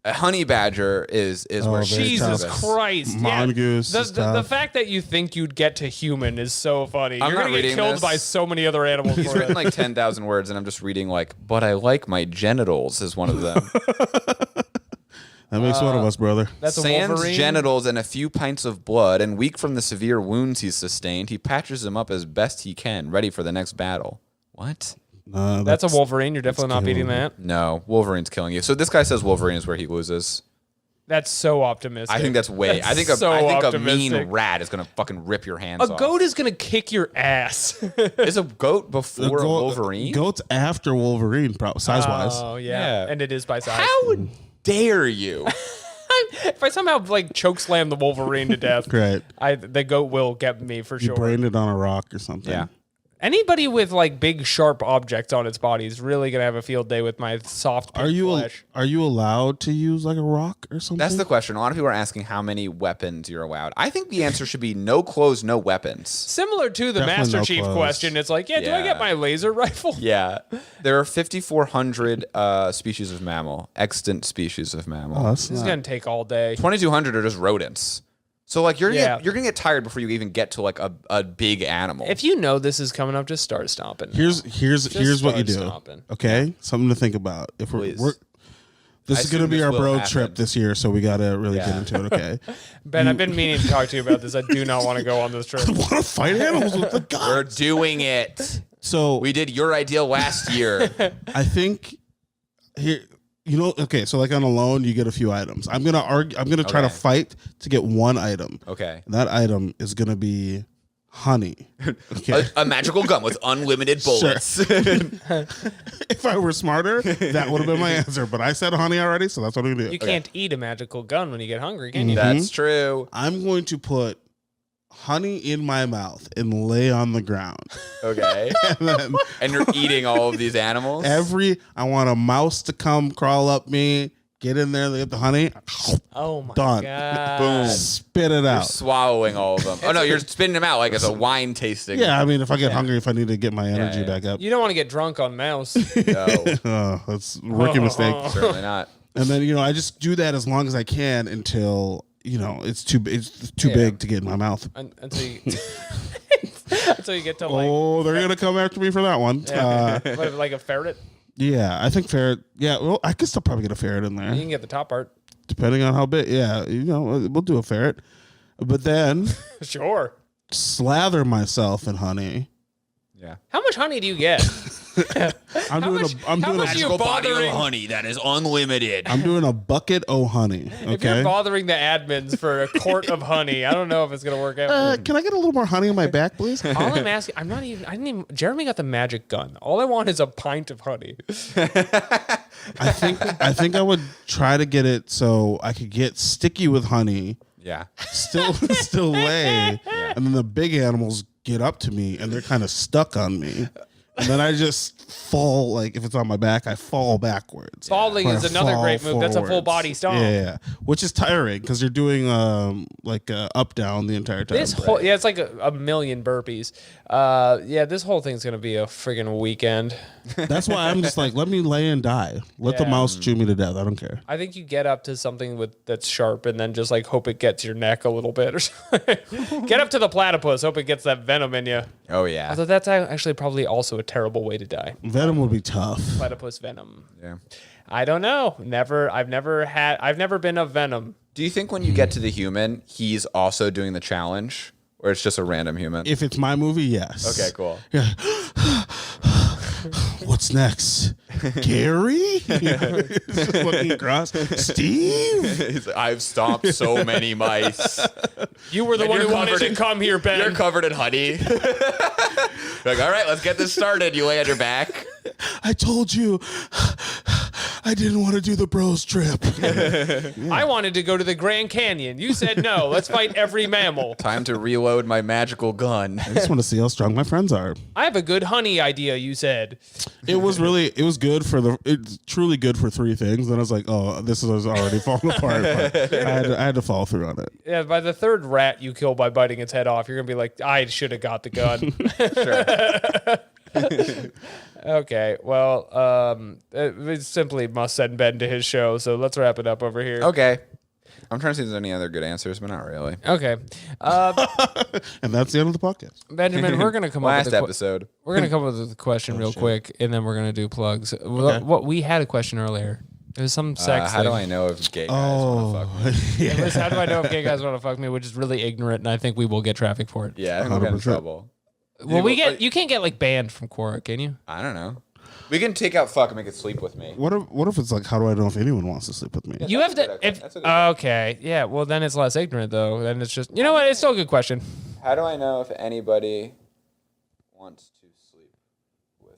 A honey badger is where Jesus Christ. Mongoose. The fact that you think you'd get to human is so funny. I'm You're not going to get reading killed this. by so many other animals. He's for written it. like 10,000 words, and I'm just reading like, but I like my genitals is one of them. That makes one of us, brother. That's a Sans Wolverine. genitals and a few pints of blood, and weak from the severe wounds he's sustained, he patches him up as best he can, ready for the next battle. What? That's a Wolverine. You're definitely not beating that. No, Wolverine's killing you. So this guy says Wolverine is where he loses. That's so optimistic. I think that's way. I think so a mean optimistic. rat is gonna fucking rip your hands A off. goat is going to kick your ass. Is a goat before a Wolverine? Goat's after Wolverine, size wise. Oh, yeah. Yeah. And it is by size. How dare you? If I somehow like choke slam the Wolverine to death, Right. the goat will get me for You sure. brained it on a rock or something. Yeah. Anybody with like big sharp objects on its body is really gonna have a field day with my soft pink flesh. Are you allowed to use like a rock or something? That's the question. A lot of people are asking how many weapons you're allowed. I think the answer should be no clothes, no weapons. Similar to the Definitely Master no Chief clothes. question. It's like, do I Yeah. get my laser rifle? Yeah. There are 5,400 species of mammal, extant species of mammal. Oh, that's This is not- gonna take all day. 2,200 are just rodents. So like you're Yeah. gonna get tired before you even get to like a big animal. If you know this is coming up, just start stomping. Here's what you start do. stomping. Okay, something to think about. If Please. this I is going to assume be this our will bro happen. trip this year, so we got to really get Yeah. into it. Okay, Ben, I've been meaning to talk to you about this. I do not want to go on this trip. I want to fight animals with the We're gun. doing it. So We did your idea last year. I think here, okay. So like on a loan, you get a few items. I'm gonna argue. I'm gonna try to Okay. fight to get one item. Okay. And that item is gonna be honey. Okay. A magical gun with unlimited bullets. If I were smarter, that would have been my answer. But I said honey already, so that's what I'm gonna do. You can't eat a magical gun when you get hungry, can you? That's true. I'm going to put honey in my mouth and lay on the ground. Okay. And then And you're eating all of these animals? I want a mouse to come crawl up me, get in there, they get the honey, Oh my Done. god! Boom. spit it You're out. swallowing all of them. Oh no, you're spitting them out like it's a wine tasting. Yeah, I mean, if I get hungry, if I need to get my energy yeah. back up, You don't want to get drunk on mouse. No, that's a rookie mistake. certainly not. And then I just do that as long as I can until it's too big to get in my mouth. until you until you get to like Oh, they're gonna come after me for that one. what, like a ferret. Yeah, I think ferret. Yeah, well, I could still probably get a ferret in You there, can get the top part. depending on how big. Yeah, we'll do a ferret, but then Sure. slather myself in honey. Yeah. How much honey do you get? I'm How doing much- a I'm how doing much a are you bothering? honey that is unlimited. I'm doing a bucket of honey. If you're Okay. bothering the admins for a quart of honey, I don't know if it's gonna work out. Can I get a little more honey on my back, please? All I'm asking, I didn't even. Jeremy got the magic gun. All I want is a pint of honey. I think I would try to get it so I could get sticky with honey, Yeah. still lay, and then the big animals get up to me and they're kind of stuck on me, and then I just fall, like if it's on my back, I fall backwards. Falling Or is I another fall great move. That's a full forwards. body stomp. Yeah, which is tiring because you're doing up down the entire time. This whole it's like a million burpees. This whole thing's gonna be a friggin' weekend. That's why I'm just like, let me lay and die. Let the Yeah. mouse chew me to death. I don't care. I think you get up to something that's sharp and then just like hope it gets your neck a little bit or something. Get up to the platypus, hope it gets that venom in you. Oh yeah. Although that's actually probably also a terrible way to die. Venom would be tough. Platypus venom. Yeah. I don't know. I've never been a venom. Do you think when you get to the human, he's also doing the challenge, or it's just a random human? If it's my movie, yes. Okay, cool. Yeah. What's next? Gary? Just looking across. Steve? He's like, I've stomped so many mice. You were the And one you're who wanted covered to in- come here, Ben. You're covered in honey. You're like, all right, let's get this started. You lay on your back. I told you. I didn't want to do the bros trip. I wanted to go to the Grand Canyon. You said no. Let's fight every mammal. Time to reload my magical gun. I just want to see how strong my friends are. I have a good honey idea, you said. It was good it's truly good for 3 things. Then I was like, oh, this is already falling apart. But I had to follow through on it. Yeah, by the 3rd rat you kill by biting its head off, you're going to be like, I should have got the gun. Okay, well, we simply must send Ben to his show, so let's wrap it up over here. Okay. I'm trying to see if there's any other good answers, but not really. Okay. And that's the end of the podcast. Benjamin, we're going to come up with Last episode. We're going to come up with a question real quick, and then we're going to do plugs. What we had a question earlier. It was some sex How thing. do I know if gay guys want to fuck me? Yeah, listen, how do I know if gay guys want to fuck me? Which is really ignorant, and I think we will get traffic for it. Yeah, I think we'll get in 100%. trouble. Well, you can't get like banned from Quora, can you? I don't know. We can take out fuck and make it sleep with me. What if it's like, how do I know if anyone wants to sleep with me? You have That's a to. good If that's a good okay, yeah. Well, then it's less ignorant, though. Then it's just what? It's still a good question. How do I know if anybody wants to sleep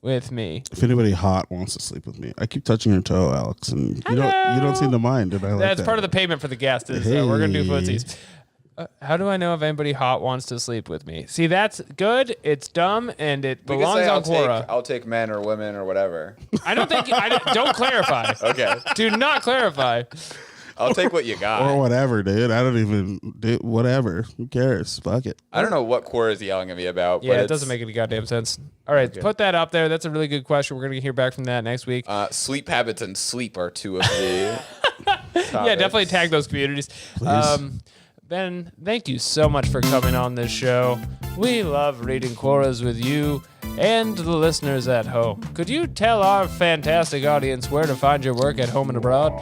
With me, If anybody hot wants to sleep with me, I keep touching your toe, Alex, and you don't seem to mind. And I like that's that. part of the payment for the guest. Is we're gonna do footsies. How do I know if anybody hot wants to sleep with me? See, that's good. It's dumb, and it We can belongs say on Quora. I'll take men or women or whatever. I don't think. Don't clarify. Okay. Do not clarify. I'll take what you or got. whatever, dude. I don't even whatever. Who cares? Fuck it. I don't know what Quora is yelling at me about. Yeah, but it doesn't make any goddamn sense. All right, put that up there. That's a really good question. We're gonna hear back from that next week. Sleep habits and sleep are 2 of the Yeah, definitely tag those communities. Ben, thank you so much for coming on this show. We love reading Quoras with you and the listeners at home. Could you tell our fantastic audience where to find your work at home and abroad?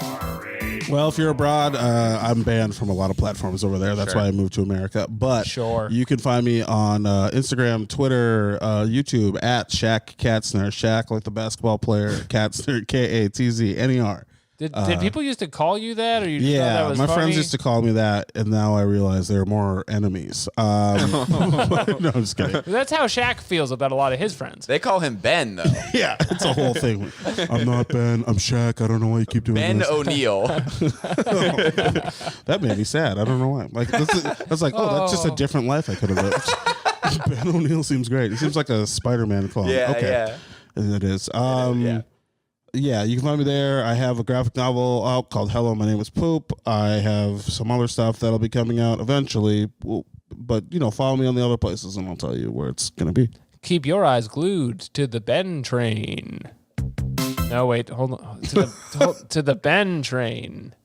Well, if you're abroad, I'm banned from a lot of platforms over there. That's why I moved to America. But you can find me on Instagram, Twitter, YouTube at Shaq Katzner. Shaq, like the basketball player, Katzner, Katzner. Did people used to call you that, or you just thought that was my funny? friends used to call me that, and now I realize there are more enemies. No, I'm just kidding. That's how Shaq feels about a lot of his friends. They call him Ben, though. Yeah, it's a whole thing. I'm not Ben. I'm Shaq. I don't know why you keep doing Ben this. O'Neill. That made me sad. I don't know why. Like that's like, that's just a different life I could have lived. Ben O'Neill seems great. He seems like a Spider-Man clone. Yeah, okay. yeah. And it is. Yeah. You can find me there. I have a graphic novel out called Hello, My Name is Poop. I have some other stuff that'll be coming out eventually. But, follow me on the other places and I'll tell you where it's going to be. Keep your eyes glued to the Ben train. No, wait, hold on. To the Ben train.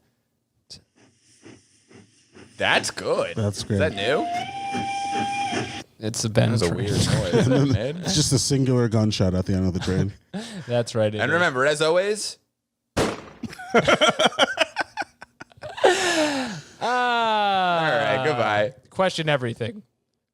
That's good. That's great. Is that new? It's the Ben That's a train. weird noise. Is that mid? It's just a singular gunshot at the end of the train. That's right. And remember, as always, all all right, goodbye. Question everything.